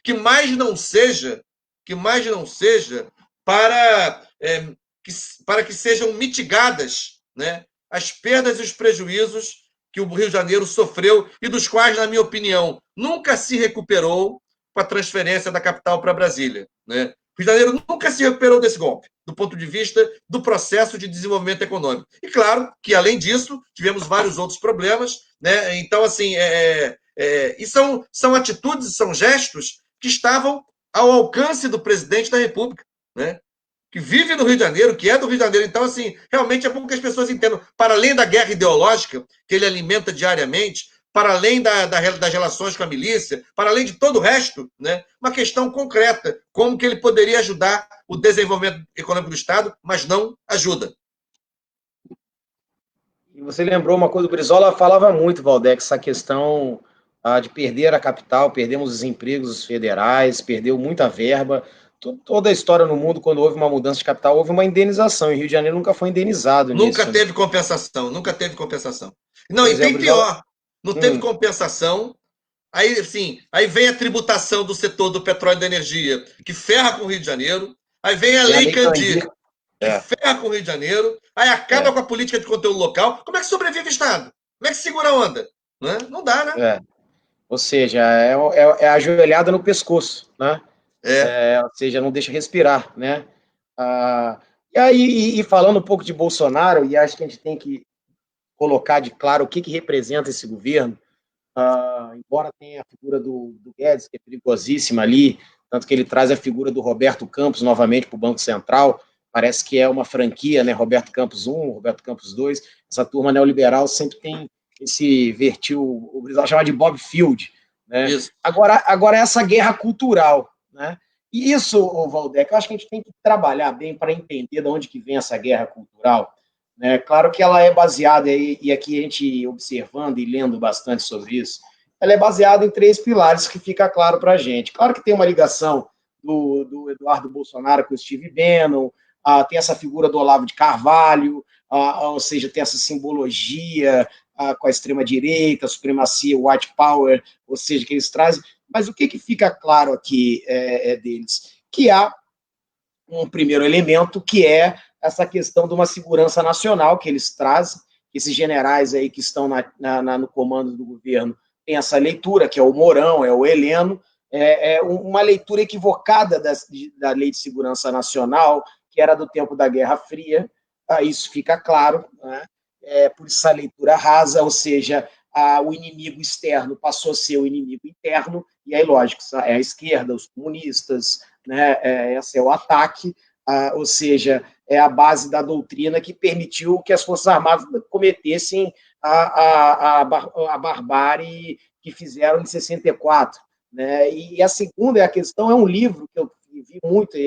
que mais não seja para, para que sejam mitigadas, né, as perdas e os prejuízos que o Rio de Janeiro sofreu e dos quais, na minha opinião, nunca se recuperou com a transferência da capital para Brasília, né? O Rio de Janeiro nunca se recuperou desse golpe, do ponto de vista do processo de desenvolvimento econômico. E claro que, além disso, tivemos vários outros problemas, né? Então, assim, e são atitudes, são gestos que estavam ao alcance do presidente da República, né? Que vive no Rio de Janeiro, que é do Rio de Janeiro. Então, assim, realmente é bom que as pessoas entendam, para além da guerra ideológica que ele alimenta diariamente, para além das relações com a milícia, para além de todo o resto, né, uma questão concreta, como que ele poderia ajudar o desenvolvimento econômico do Estado, mas não ajuda. E você lembrou uma coisa, o Brizola falava muito, Valdex, essa questão de perder a capital, perdemos os empregos federais, perdeu muita verba. Toda a história no mundo, quando houve uma mudança de capital, houve uma indenização, e o Rio de Janeiro nunca foi indenizado Nunca nisso, né? teve compensação, nunca teve compensação. Não, e Pois é, o tem Brizola... pior, não teve compensação. Aí, assim, aí vem a tributação do setor do petróleo e da energia, que ferra com o Rio de Janeiro. Aí vem a Tem a Lei Lei Candir, Candir. que É, ferra com o Rio de Janeiro. Aí acaba com a política de conteúdo local. Como é que sobrevive o Estado? Como é que segura a onda? Não, é? Não dá, né? é. Ou seja, é a joelhada no pescoço, né? É. Ou seja, não deixa respirar, né? E aí, falando um pouco de Bolsonaro, e acho que a gente tem que colocar de claro o que representa esse governo, embora tenha a figura do Guedes, que é perigosíssima ali, tanto que ele traz a figura do Roberto Campos novamente para o Banco Central, parece que é uma franquia, né? Roberto Campos 1, Roberto Campos 2, essa turma neoliberal sempre tem esse vertiu, o Brizola chama de Bob Field, né? Isso. Agora essa guerra cultural, né? E isso, Valdec, eu acho que a gente tem que trabalhar bem para entender de onde que vem essa guerra cultural, né? Claro que ela é baseada, e aqui a gente observando e lendo bastante sobre isso, ela é baseada em 3 pilares que fica claro para a gente. Claro que tem uma ligação do Eduardo Bolsonaro com o Steve Bannon, tem essa figura do Olavo de Carvalho, ou seja, tem essa simbologia com a extrema-direita, a supremacia, o white power, ou seja, que eles trazem. Mas o que fica claro aqui deles? Que há um primeiro elemento, que é essa questão de uma segurança nacional que eles trazem, esses generais aí que estão no comando do governo têm essa leitura, que é o Mourão, é o Heleno, uma leitura equivocada da Lei de Segurança Nacional, que era do tempo da Guerra Fria, isso fica claro, né? Por essa leitura rasa, ou seja, o inimigo externo passou a ser o inimigo interno, e aí, lógico, é a esquerda, os comunistas, né? Esse é o ataque, ou seja, é a base da doutrina que permitiu que as Forças Armadas cometessem a barbárie que fizeram em 64. Né? E a segunda é a questão, é um livro que eu vi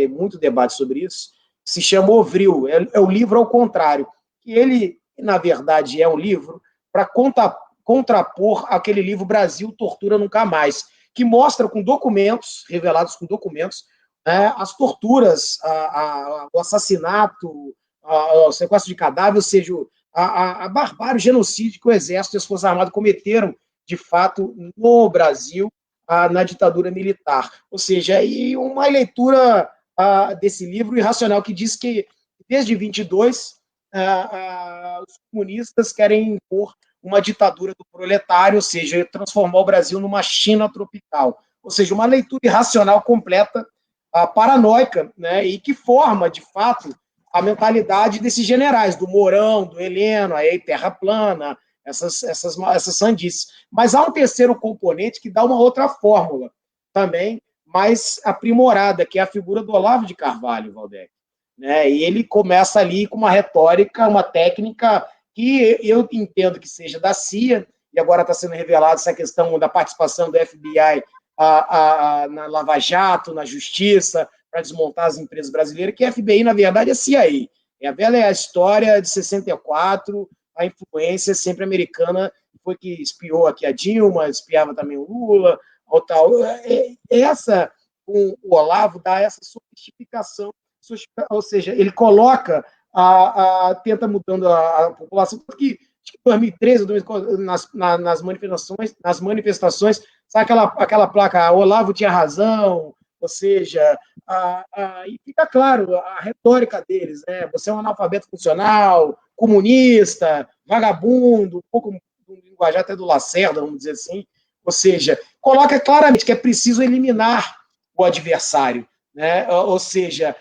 muito debate sobre isso, que se chama Ovril, é o livro ao contrário, que ele, na verdade, é um livro para contrapor aquele livro Brasil Tortura Nunca Mais, que mostra com documentos, revelados com documentos, as torturas, o assassinato, o sequestro de cadáver, ou seja, a barbárie, o genocídio que o Exército e as Forças Armadas cometeram, de fato, no Brasil, na ditadura militar. Ou seja, e uma leitura desse livro irracional que diz que, desde 22, os comunistas querem impor uma ditadura do proletário, ou seja, transformar o Brasil numa China tropical. Ou seja, uma leitura irracional completa, paranoica, né, e que forma, de fato, a mentalidade desses generais, do Mourão, do Heleno, aí Terra Plana, essas sandices. Mas há um terceiro componente que dá uma outra fórmula também, mais aprimorada, que é a figura do Olavo de Carvalho, Valdec. Né? E ele começa ali com uma retórica, uma técnica que eu entendo que seja da CIA, e agora está sendo revelada essa questão da participação do FBI na Lava Jato, na Justiça, para desmontar as empresas brasileiras, que a FBI, na verdade, é CIA. É a velha história de 64, a influência sempre americana, foi que espiou aqui a Dilma, espiava também o Lula, ou tal. O Olavo dá essa sofisticação, ou seja, ele coloca, tenta mudando a população, porque em 2013, nas manifestações, sabe aquela placa, Olavo tinha razão, ou seja, e fica claro a retórica deles, né? Você é um analfabeto funcional, comunista, vagabundo, um pouco do linguajar até do Lacerda, vamos dizer assim, ou seja, coloca claramente que é preciso eliminar o adversário, né? Ou seja,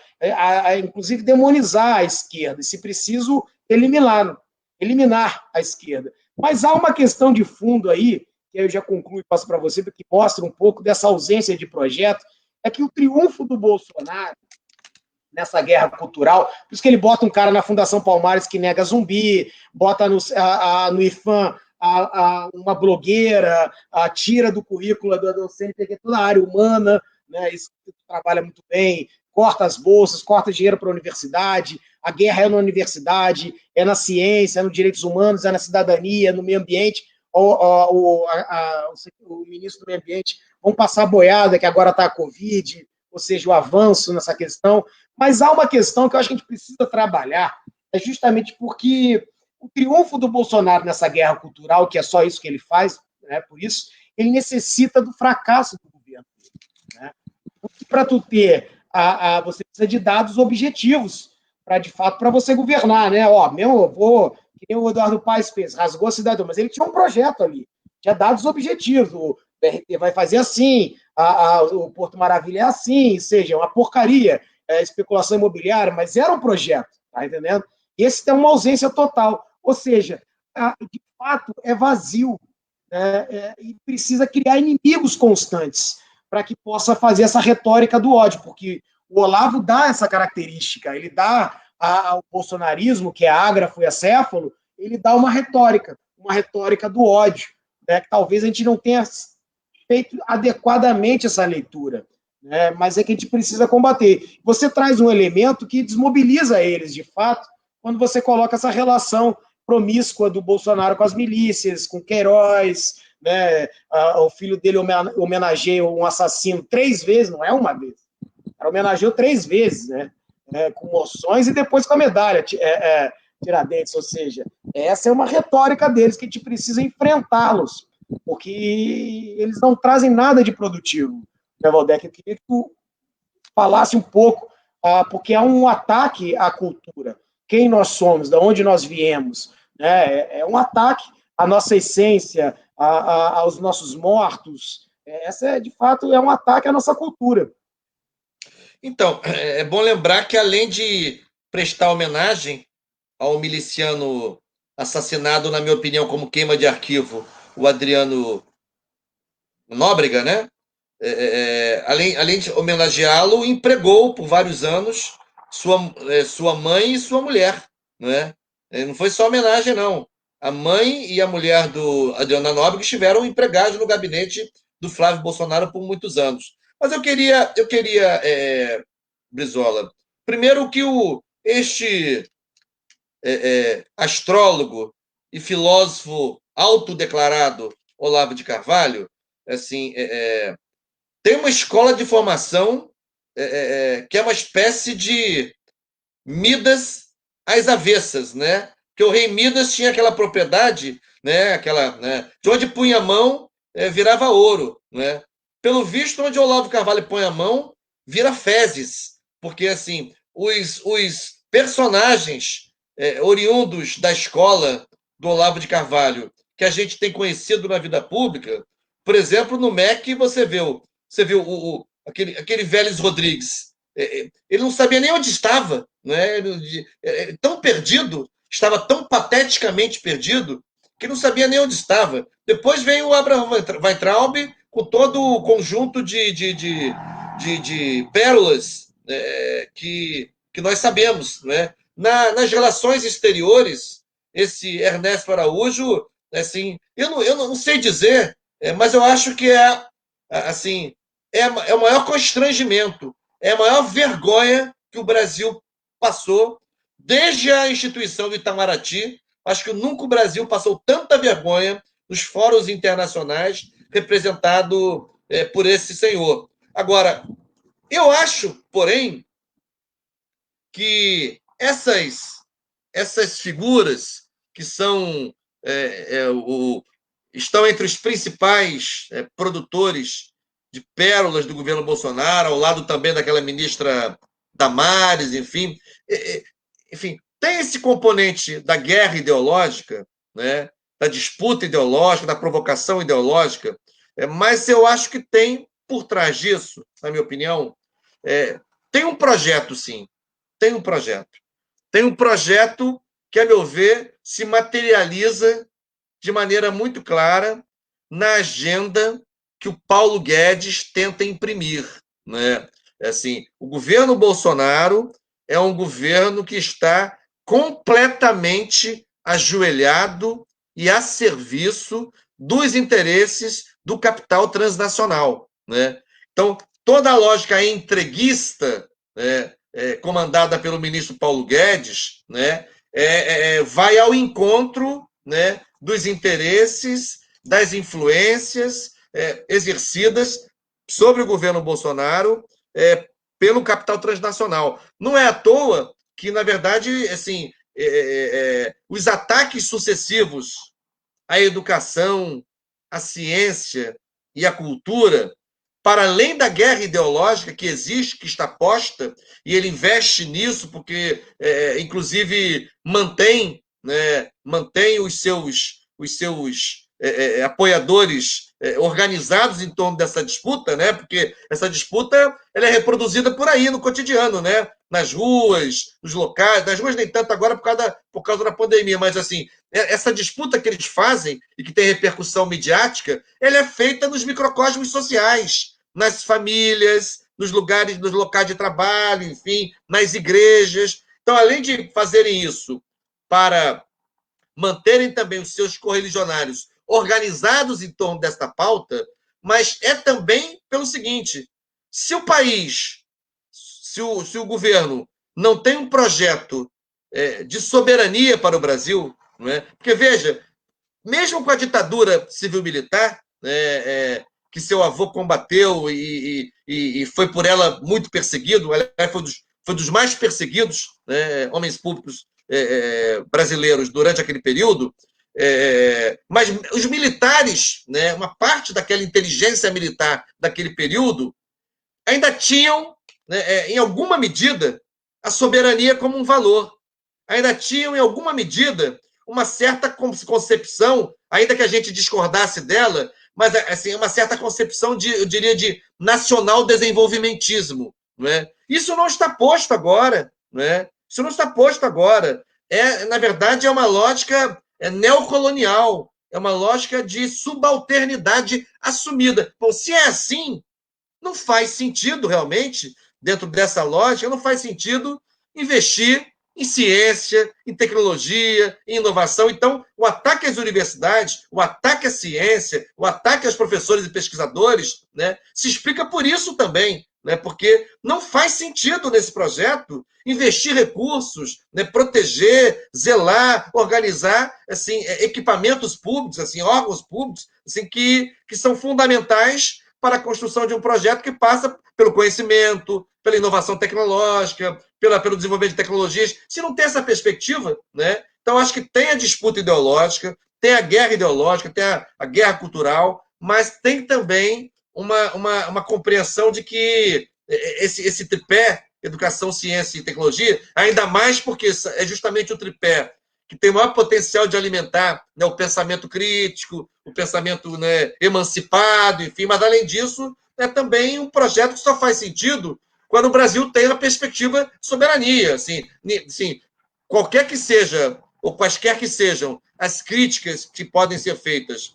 inclusive demonizar a esquerda, e se preciso, eliminar a esquerda. Mas há uma questão de fundo aí, que eu já concluo e passo para você, que mostra um pouco dessa ausência de projeto, é que o triunfo do Bolsonaro nessa guerra cultural, por isso que ele bota um cara na Fundação Palmares que nega zumbi, bota no IFAM uma blogueira, tira do currículo do CNPq toda a área humana, né, isso trabalha muito bem, corta as bolsas, corta dinheiro para a universidade, a guerra é na universidade, é na ciência, é nos direitos humanos, é na cidadania, no meio ambiente. O ministro do meio ambiente vão passar a boiada, que agora está a Covid, ou seja, o avanço nessa questão. Mas há uma questão que eu acho que a gente precisa trabalhar, é justamente porque o triunfo do Bolsonaro nessa guerra cultural, que é só isso que ele faz, né, por isso, ele necessita do fracasso do governo. Né? Para tu ter, você precisa de dados objetivos, para de fato, para você governar, né? Mesmo que nem o Eduardo Paes fez, rasgou a cidadão, mas ele tinha um projeto ali, tinha dados objetivos, o BRT vai fazer assim, o Porto Maravilha é assim, seja, uma porcaria, especulação imobiliária, mas era um projeto, tá entendendo? Esse tem uma ausência total, ou seja, de fato é vazio, né? E precisa criar inimigos constantes para que possa fazer essa retórica do ódio, porque o Olavo dá essa característica, ele dá ao bolsonarismo, que é ágrafo e acéfalo, ele dá uma retórica do ódio, né, que talvez a gente não tenha feito adequadamente essa leitura, né, mas é que a gente precisa combater. Você traz um elemento que desmobiliza eles, de fato, quando você coloca essa relação promíscua do Bolsonaro com as milícias, com Queiroz, né, o filho dele homenageia um assassino 3 vezes, não é uma vez, homenageou 3 vezes, né, com moções e depois com a medalha Tiradentes, ou seja, essa é uma retórica deles que a gente precisa enfrentá-los, porque eles não trazem nada de produtivo. Né, Valdec, eu queria que tu falasse um pouco, porque há um ataque à cultura, quem nós somos, de onde nós viemos, né? É um ataque à nossa essência, aos nossos mortos. Essa, de fato, é um ataque à nossa cultura. Então, é bom lembrar que, além de prestar homenagem ao miliciano assassinado, na minha opinião, como queima de arquivo, o Adriano Nóbrega, né? Além de homenageá-lo, empregou por vários anos sua mãe e sua mulher. Né? Não foi só homenagem, não. A mãe e a mulher do Adriano Nóbrega estiveram empregados no gabinete do Flávio Bolsonaro por muitos anos. Mas eu queria Brizola, primeiro que este astrólogo e filósofo autodeclarado Olavo de Carvalho, assim, tem uma escola de formação que é uma espécie de Midas às avessas, né? Que o rei Midas tinha aquela propriedade, né? De onde punha a mão, virava ouro, né? Pelo visto, onde Olavo Carvalho põe a mão, vira fezes, porque assim os personagens oriundos da escola do Olavo de Carvalho, que a gente tem conhecido na vida pública, por exemplo, no MEC você viu aquele Vélez Rodrigues. Ele não sabia nem onde estava, né? Tão perdido, estava tão pateticamente perdido, que não sabia nem onde estava. Depois vem o Abraham Weintraub com todo o conjunto de pérolas que nós sabemos. Né? Nas relações exteriores, esse Ernesto Araújo, assim, eu não sei dizer, mas eu acho que assim, o maior constrangimento, é a maior vergonha que o Brasil passou desde a instituição do Itamaraty. Acho que nunca o Brasil passou tanta vergonha nos fóruns internacionais representado por esse senhor. Agora, eu acho, porém, que essas figuras que estão entre os principais produtores de pérolas do governo Bolsonaro, ao lado também daquela ministra Damares, enfim, tem esse componente da guerra ideológica, né, da disputa ideológica, da provocação ideológica, mas eu acho que tem por trás disso, na minha opinião, tem um projeto, sim, tem um projeto. Tem um projeto que, a meu ver, se materializa de maneira muito clara na agenda que o Paulo Guedes tenta imprimir, né? Assim, o governo Bolsonaro é um governo que está completamente ajoelhado e a serviço dos interesses do capital transnacional, né? Então, toda a lógica entreguista, né, comandada pelo ministro Paulo Guedes, né, vai ao encontro, né, dos interesses, das influências exercidas sobre o governo Bolsonaro pelo capital transnacional. Não é à toa que, na verdade, assim, os ataques sucessivos à educação, à ciência e à cultura, para além da guerra ideológica que existe, que está posta, e ele investe nisso porque, inclusive, mantém os seus apoiadores organizados em torno dessa disputa, né? Porque essa disputa ela é reproduzida por aí no cotidiano, né? Nas ruas, nos locais, nas ruas nem tanto agora por causa da pandemia, mas assim, essa disputa que eles fazem e que tem repercussão midiática, ela é feita nos microcosmos sociais, nas famílias, nos locais de trabalho, enfim, nas igrejas. Então, além de fazerem isso para manterem também os seus correligionários organizados em torno desta pauta, mas é também pelo seguinte: se o país, se o governo não tem um projeto de soberania para o Brasil, não é? Porque, veja, mesmo com a ditadura civil-militar, que seu avô combateu e foi por ela muito perseguido, foi dos mais perseguidos, né, homens públicos brasileiros durante aquele período, mas os militares, né, uma parte daquela inteligência militar daquele período, ainda tinham, né, em alguma medida, a soberania como um valor. Ainda tinham, em alguma medida, uma certa concepção, ainda que a gente discordasse dela, mas assim, uma certa concepção eu diria, de nacional desenvolvimentismo. Não é? Isso não está posto agora. Não é? Isso não está posto agora. Na verdade, é uma lógica neocolonial, é uma lógica de subalternidade assumida. Bom, se é assim, não faz sentido, realmente, dentro dessa lógica, não faz sentido investir em ciência, em tecnologia, em inovação. Então, o ataque às universidades, o ataque à ciência, o ataque aos professores e pesquisadores, né, se explica por isso também, né, porque não faz sentido nesse projeto investir recursos, né, proteger, zelar, organizar assim, equipamentos públicos, assim, órgãos públicos assim, que são fundamentais para a construção de um projeto que passa pelo conhecimento, pela inovação tecnológica, pelo desenvolvimento de tecnologias. Se não tem essa perspectiva, né? Então acho que tem a disputa ideológica, tem a guerra ideológica, tem a guerra cultural, mas tem também uma compreensão de que esse tripé, educação, ciência e tecnologia, ainda mais porque é justamente o tripé que tem o maior potencial de alimentar, né, o pensamento crítico, o pensamento, né, emancipado, enfim, mas além disso, é também um projeto que só faz sentido quando o Brasil tem uma perspectiva de soberania. Assim, qualquer que seja, ou quaisquer que sejam, as críticas que podem ser feitas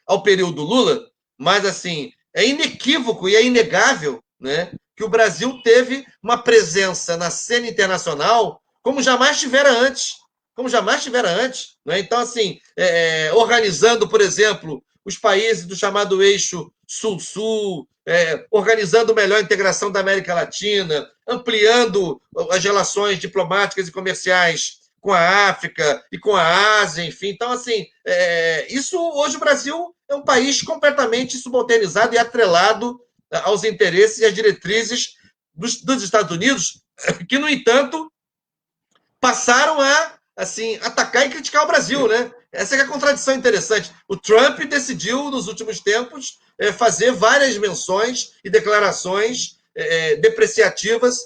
ao período Lula, mas assim, é inequívoco e é inegável, né, que o Brasil teve uma presença na cena internacional como jamais tivera antes. Como jamais tivera antes. Né? Então, assim, organizando, por exemplo, os países do chamado eixo Sul-Sul, organizando melhor a integração da América Latina, ampliando as relações diplomáticas e comerciais com a África e com a Ásia, enfim. Então, assim, isso hoje o Brasil é um país completamente subalternizado e atrelado aos interesses e às diretrizes dos Estados Unidos, que, no entanto, passaram a assim atacar e criticar o Brasil, né? Essa é a contradição interessante. O Trump decidiu, nos últimos tempos, fazer várias menções e declarações depreciativas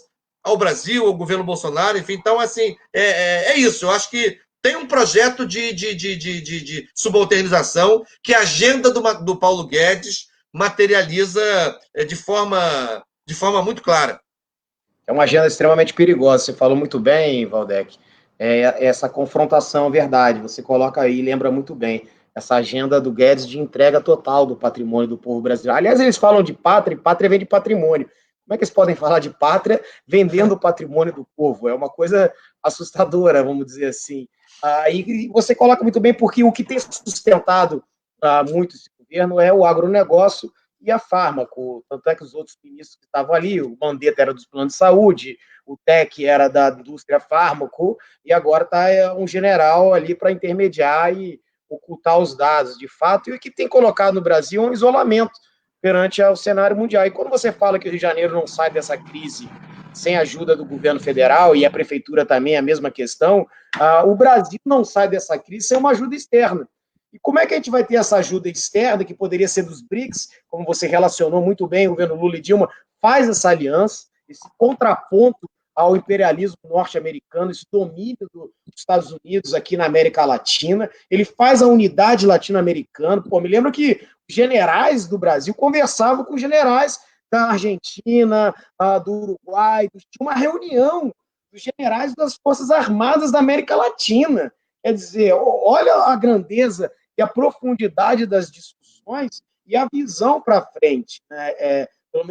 ao Brasil, ao governo Bolsonaro, enfim. Então, assim, é isso. Eu acho que tem um projeto de subalternização que a agenda do Paulo Guedes materializa de forma muito clara. É uma agenda extremamente perigosa. Você falou muito bem, Valdec. Essa confrontação, verdade. Você coloca aí, lembra muito bem, essa agenda do Guedes de entrega total do patrimônio do povo brasileiro. Aliás, eles falam de pátria, e pátria vem de patrimônio. Como é que eles podem falar de pátria vendendo o patrimônio do povo? É uma coisa assustadora, vamos dizer assim. E você coloca muito bem, porque o que tem sustentado muito esse governo é o agronegócio e a fármaco. Tanto é que os outros ministros que estavam ali, o Mandetta era dos planos de saúde, o Tec era da indústria fármaco, e agora está um general ali para intermediar e ocultar os dados de fato, e o que tem colocado no Brasil é um isolamento perante o cenário mundial. E quando você fala que o Rio de Janeiro não sai dessa crise sem ajuda do governo federal, e a prefeitura também é a mesma questão, o Brasil não sai dessa crise sem uma ajuda externa. E como é que a gente vai ter essa ajuda externa, que poderia ser dos BRICS, como você relacionou muito bem, o governo Lula e Dilma faz essa aliança, esse contraponto ao imperialismo norte-americano, esse domínio dos Estados Unidos aqui na América Latina, ele faz a unidade latino-americana. Pô, me lembro que os generais do Brasil conversavam com os generais da Argentina, do Uruguai, tinha uma reunião dos generais das Forças Armadas da América Latina. Quer dizer, olha a grandeza e a profundidade das discussões e a visão para frente, né,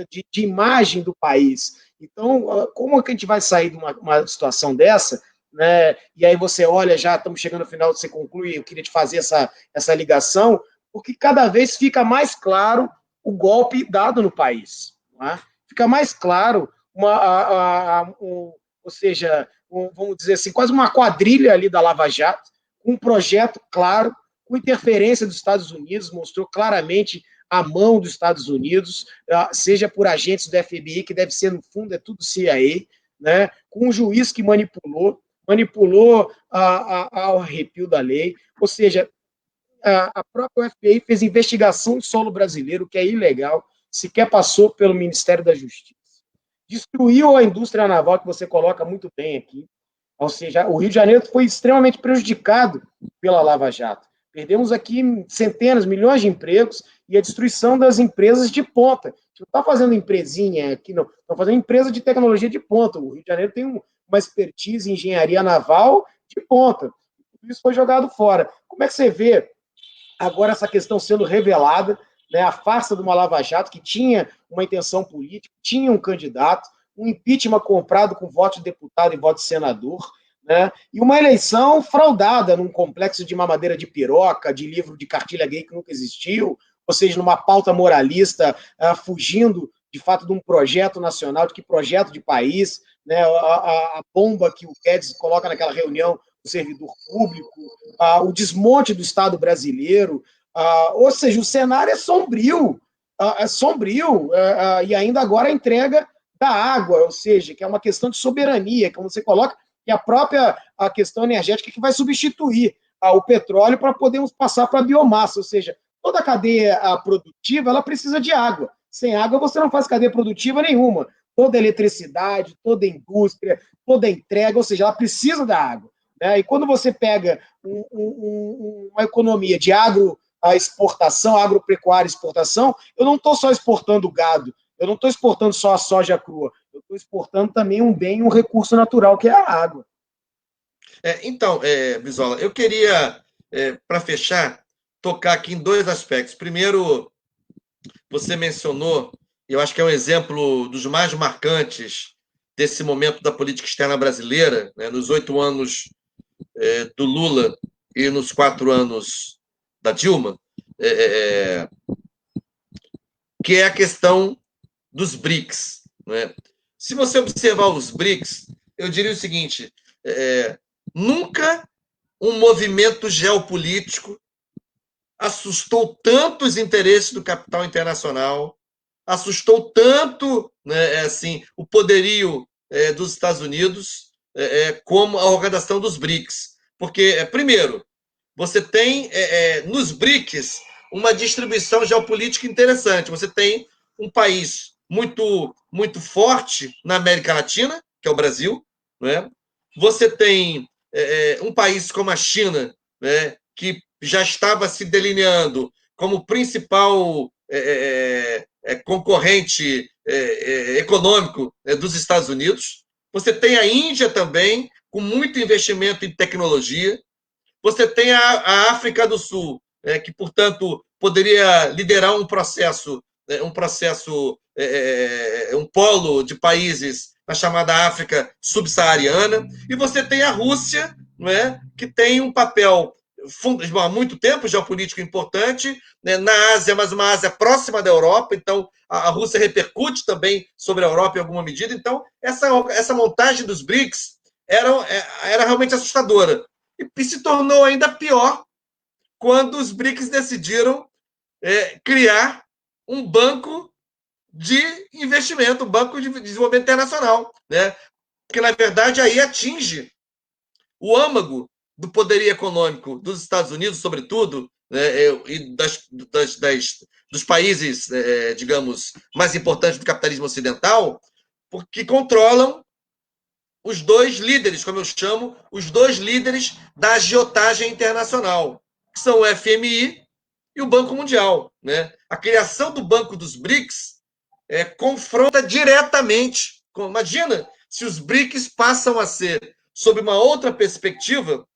de imagem do país. Então, como é que a gente vai sair de uma situação dessa? Né? E aí você olha, já estamos chegando ao final, você conclui, eu queria te fazer essa ligação, porque cada vez fica mais claro o golpe dado no país. Né? Fica mais claro, ou seja, vamos dizer assim, quase uma quadrilha ali da Lava Jato, com um projeto claro, com interferência dos Estados Unidos, mostrou claramente a mão dos Estados Unidos, seja por agentes do FBI, que deve ser, no fundo, é tudo CIA, né? Com um juiz que manipulou ao arrepio da lei, ou seja, a própria FBI fez investigação em solo brasileiro, que é ilegal, sequer passou pelo Ministério da Justiça. Destruiu a indústria naval, que você coloca muito bem aqui, ou seja, o Rio de Janeiro foi extremamente prejudicado pela Lava Jato. Perdemos aqui centenas, milhões de empregos e a destruição das empresas de ponta. A gente não está fazendo empresinha aqui, não. Estamos fazendo empresa de tecnologia de ponta. O Rio de Janeiro tem uma expertise em engenharia naval de ponta. Tudo isso foi jogado fora. Como é que você vê agora essa questão sendo revelada, né, a farsa de uma Lava Jato que tinha uma intenção política, tinha um candidato, um impeachment comprado com voto de deputado e voto de senador, né, e uma eleição fraudada num complexo de mamadeira de piroca, de livro de cartilha gay que nunca existiu, ou seja, numa pauta moralista, fugindo, de fato, de um projeto nacional, de que projeto de país, né, a bomba que o Guedes coloca naquela reunião do servidor público, o desmonte do Estado brasileiro, ou seja, o cenário é sombrio, e ainda agora a entrega da água, ou seja, que é uma questão de soberania, como você coloca, que a questão energética que vai substituir o petróleo para podermos passar para a biomassa, ou seja, toda a cadeia produtiva ela precisa de água. Sem água você não faz cadeia produtiva nenhuma. Toda a eletricidade, toda a indústria, toda a entrega, ou seja, ela precisa da água. Né? E quando você pega uma economia de exportação, agropecuária exportação, eu não estou só exportando gado, eu não estou exportando só a soja crua, eu estou exportando também um bem, um recurso natural, que é a água. Então, Brizola, eu queria, para fechar, tocar aqui em dois aspectos. Primeiro, você mencionou, eu acho que é um exemplo dos mais marcantes desse momento da política externa brasileira, né, nos 8 anos do Lula e nos 4 anos da Dilma, que é a questão dos BRICS. Né? Se você observar os BRICS, eu diria o seguinte, nunca um movimento geopolítico assustou tanto os interesses do capital internacional, assustou tanto, né, assim, o poderio dos Estados Unidos como a organização dos BRICS. Porque, primeiro, você tem nos BRICS uma distribuição geopolítica interessante. Você tem um país muito, muito forte na América Latina, que é o Brasil, né? Você tem um país como a China, né, que já estava se delineando como principal concorrente econômico dos Estados Unidos. Você tem a Índia também, com muito investimento em tecnologia. Você tem a África do Sul, que, portanto, poderia liderar um processo, um polo de países na chamada África subsaariana. E você tem a Rússia, não é, que tem um papel há muito tempo geopolítico importante, né, na Ásia, mas uma Ásia próxima da Europa. Então, a Rússia repercute também sobre a Europa em alguma medida. Então, essa montagem dos BRICS era realmente assustadora. E se tornou ainda pior quando os BRICS decidiram criar um banco de investimento, um banco de desenvolvimento internacional, né? Porque, na verdade, aí atinge o âmago do poderio econômico dos Estados Unidos, sobretudo, né, e dos países, digamos, mais importantes do capitalismo ocidental, porque controlam os dois líderes, como eu chamo, os dois líderes da agiotagem internacional, que são o FMI e o Banco Mundial, né? A criação do Banco dos BRICS confronta diretamente. Imagina se os BRICS passam a ser, sob uma outra perspectiva,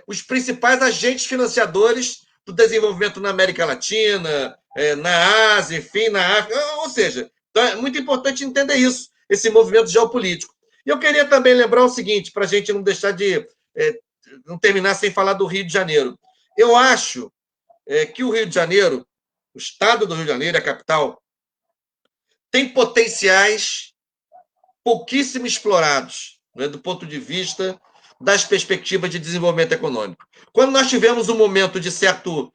os principais agentes financiadores do desenvolvimento na América Latina, na Ásia, enfim, na África. Ou seja, então é muito importante entender isso, esse movimento geopolítico. E eu queria também lembrar o seguinte, para a gente não deixar de não terminar sem falar do Rio de Janeiro. Eu acho que o Rio de Janeiro, o estado do Rio de Janeiro, a capital, tem potenciais pouquíssimo explorados, né, do ponto de vista das perspectivas de desenvolvimento econômico. Quando nós tivemos um momento de certo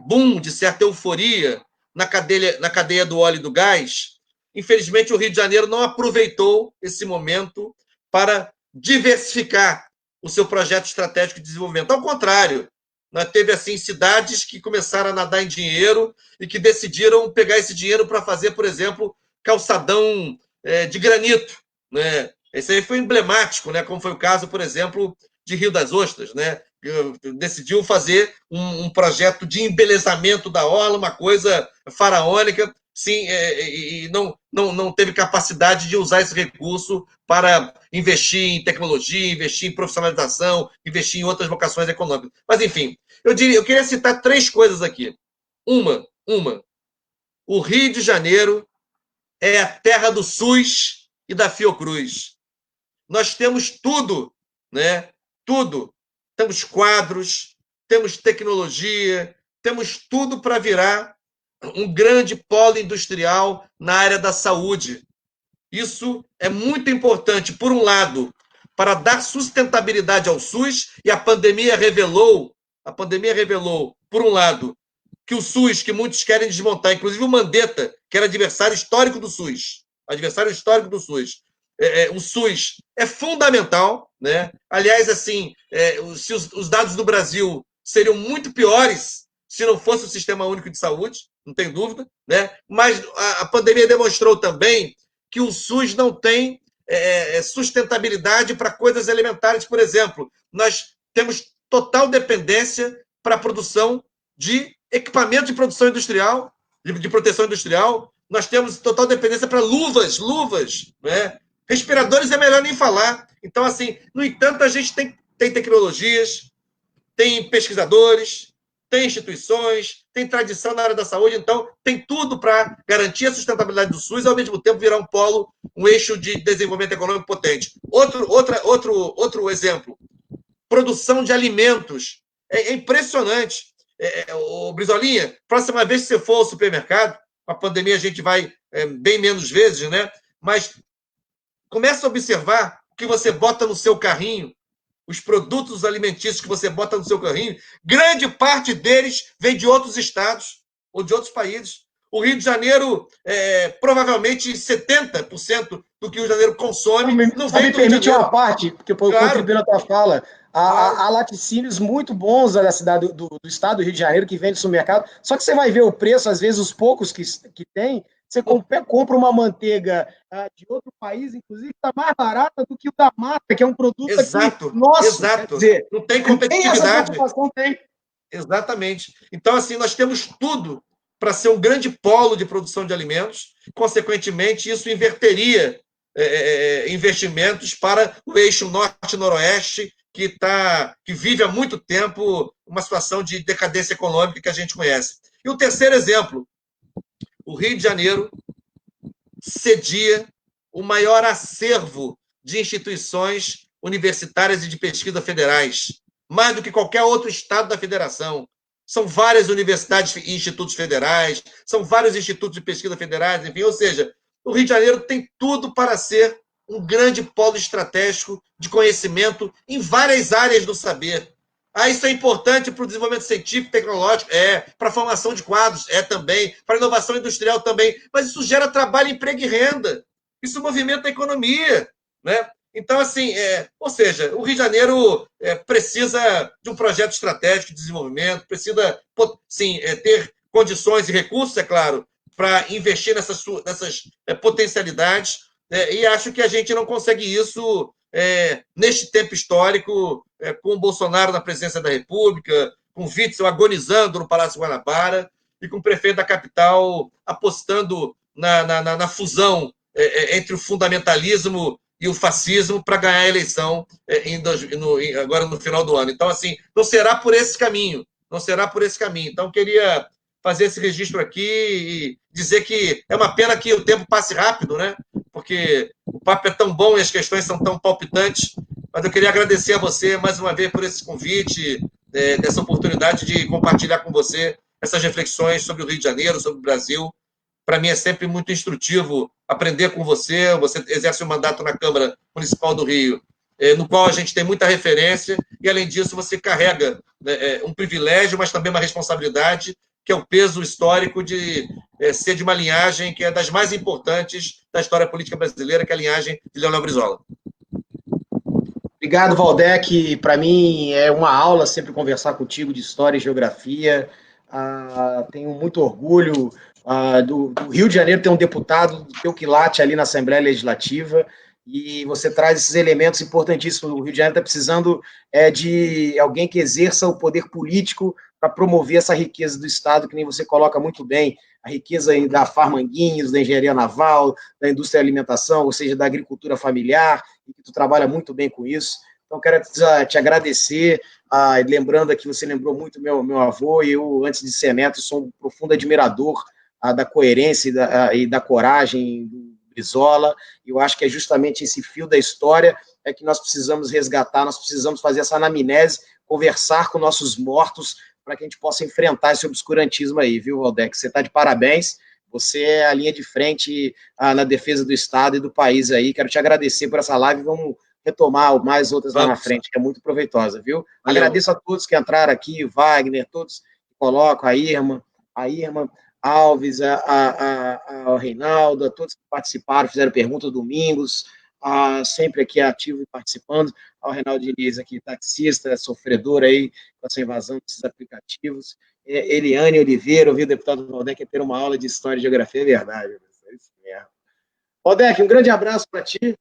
boom, de certa euforia na cadeia do óleo e do gás, infelizmente o Rio de Janeiro não aproveitou esse momento para diversificar o seu projeto estratégico de desenvolvimento. Ao contrário, nós teve assim cidades que começaram a nadar em dinheiro e que decidiram pegar esse dinheiro para fazer, por exemplo, calçadão de granito, né? Esse aí foi emblemático, né? Como foi o caso, por exemplo, de Rio das Ostras, né? Decidiu fazer um projeto de embelezamento da orla, uma coisa faraônica, sim, e não teve capacidade de usar esse recurso para investir em tecnologia, investir em profissionalização, investir em outras vocações econômicas. Mas, enfim, eu queria citar 3 coisas aqui. Uma, o Rio de Janeiro é a terra do SUS e da Fiocruz. Nós temos tudo, né? Tudo. Temos quadros, temos tecnologia, temos tudo para virar um grande polo industrial na área da saúde. Isso é muito importante, por um lado, para dar sustentabilidade ao SUS, e a pandemia revelou, por um lado, que o SUS, que muitos querem desmontar, inclusive o Mandetta, que era adversário histórico do SUS, o SUS é fundamental, né? Aliás, assim, se os dados do Brasil seriam muito piores se não fosse o Sistema Único de Saúde, não tem dúvida, né? Mas a pandemia demonstrou também que o SUS não tem sustentabilidade para coisas elementares. Por exemplo, nós temos total dependência para a produção de equipamento de produção industrial, de proteção industrial. Nós temos total dependência para luvas, né? Respiradores é melhor nem falar. Então, assim, no entanto, a gente tem tecnologias, tem pesquisadores, tem instituições, tem tradição na área da saúde, então tem tudo para garantir a sustentabilidade do SUS e, ao mesmo tempo, virar um polo, um eixo de desenvolvimento econômico potente. Outro exemplo, produção de alimentos. É impressionante. O Brizolinha, próxima vez que você for ao supermercado, com a pandemia a gente vai bem menos vezes, né? Mas começa a observar o que você bota no seu carrinho, os produtos alimentícios que você bota no seu carrinho, grande parte deles vem de outros estados ou de outros países. O Rio de Janeiro, provavelmente 70% do que o Rio de Janeiro consome não vem me do Rio de permite Janeiro. uma parte, porque eu Claro, contribuí na tua fala. claro. Há laticínios muito bons da cidade do estado do Rio de Janeiro que vende no supermercado. Só que você vai ver o preço, às vezes, os poucos que tem. Você compra uma manteiga de outro país, inclusive, que está mais barata do que o da mata, que é um produto aqui Exato, nosso. Quer exato. dizer, Não tem tem essa competitividade. preocupação, tem. Exatamente. Então, assim, nós temos tudo para ser um grande polo de produção de alimentos. Consequentemente, isso inverteria investimentos para o eixo norte-noroeste, que vive há muito tempo uma situação de decadência econômica que a gente conhece. E o terceiro exemplo, o Rio de Janeiro cedia o maior acervo de instituições universitárias e de pesquisa federais, mais do que qualquer outro estado da federação. São várias universidades e institutos federais, são vários institutos de pesquisa federais, enfim, ou seja, o Rio de Janeiro tem tudo para ser um grande polo estratégico de conhecimento em várias áreas do saber. Isso é importante para o desenvolvimento científico e tecnológico? Para a formação de quadros? Também. Para a inovação industrial? Também. Mas isso gera trabalho, emprego e renda. Isso movimenta a economia. Né? Então, assim, ou seja, o Rio de Janeiro precisa de um projeto estratégico de desenvolvimento, precisa, sim, ter condições e recursos, é claro, para investir nessas potencialidades, e acho que a gente não consegue isso neste tempo histórico, com o Bolsonaro na presidência da República, com o Witzel agonizando no Palácio Guanabara e com o prefeito da capital apostando na fusão entre o fundamentalismo e o fascismo para ganhar a eleição agora no final do ano. Então, assim, não será por esse caminho. Não será por esse caminho. Então, queria fazer esse registro aqui e dizer que é uma pena que o tempo passe rápido, né? Porque o papo é tão bom e as questões são tão palpitantes. Mas eu queria agradecer a você mais uma vez por esse convite, dessa oportunidade de compartilhar com você essas reflexões sobre o Rio de Janeiro, sobre o Brasil. Para mim é sempre muito instrutivo aprender com você. Você exerce um mandato na Câmara Municipal do Rio, no qual a gente tem muita referência, e, além disso, você carrega um privilégio, mas também uma responsabilidade, que é o peso histórico de ser de uma linhagem que é das mais importantes da história política brasileira, que é a linhagem de Leonel Brizola. Obrigado, Valdec. Para mim é uma aula sempre conversar contigo de história e geografia. Tenho muito orgulho do Rio de Janeiro ter um deputado do teu quilate ali na Assembleia Legislativa, e você traz esses elementos importantíssimos. O Rio de Janeiro está precisando de alguém que exerça o poder político para promover essa riqueza do Estado, que nem você coloca muito bem, a riqueza da Farmanguinhos, da engenharia naval, da indústria de alimentação, ou seja, da agricultura familiar, e que tu trabalha muito bem com isso. Então, quero te agradecer, lembrando aqui, você lembrou muito meu avô, e eu, antes de ser neto, sou um profundo admirador da coerência e da coragem do Brizola. Eu acho que é justamente esse fio da história que nós precisamos resgatar, nós precisamos fazer essa anamnese, conversar com nossos mortos, para que a gente possa enfrentar esse obscurantismo aí, viu, Valdec? Você está de parabéns, você é a linha de frente na defesa do Estado e do país aí. Quero te agradecer por essa live, vamos retomar mais outras lá na frente, que é muito proveitosa, viu? Valeu. Agradeço a todos que entraram aqui, o Wagner, todos que colocam, a Irma Alves, ao Reinaldo, a todos que participaram, fizeram perguntas, Domingos, sempre aqui ativo e participando, ao Reinaldo Diniz aqui, taxista, sofredor aí com essa invasão desses aplicativos, Eliane Oliveira, ouvi o deputado Valdec ter uma aula de História e Geografia, é verdade, é isso mesmo. Valdec, um grande abraço para ti.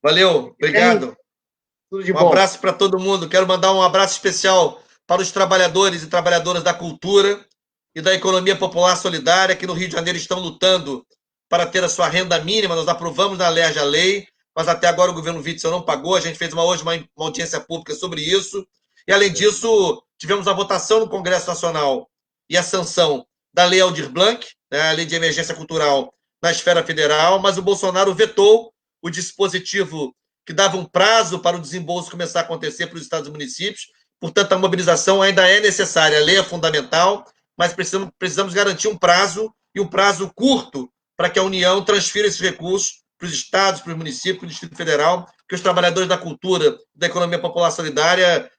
Valeu, obrigado. Tudo de bom. Um abraço para todo mundo. Quero mandar um abraço especial para os trabalhadores e trabalhadoras da cultura e da economia popular solidária, que no Rio de Janeiro estão lutando para ter a sua renda mínima. Nós aprovamos na LERJ a lei, mas até agora o governo Witzel não pagou. A gente fez hoje uma audiência pública sobre isso. E, além disso, tivemos a votação no Congresso Nacional e a sanção da Lei Aldir Blanc, né, a Lei de Emergência Cultural na esfera federal, mas o Bolsonaro vetou o dispositivo que dava um prazo para o desembolso começar a acontecer para os estados e municípios. Portanto, a mobilização ainda é necessária. A lei é fundamental, mas precisamos garantir um prazo, e um prazo curto, para que a União transfira esses recursos para os estados, para os municípios, para o Distrito Federal, porque os trabalhadores da cultura, da economia popular solidária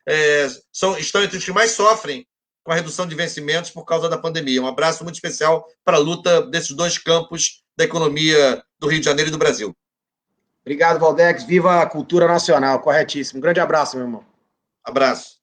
estão entre os que mais sofrem com a redução de vencimentos por causa da pandemia. Um abraço muito especial para a luta desses dois campos da economia do Rio de Janeiro e do Brasil. Obrigado, Valdex. Viva a cultura nacional. Corretíssimo. Um grande abraço, meu irmão. Abraço.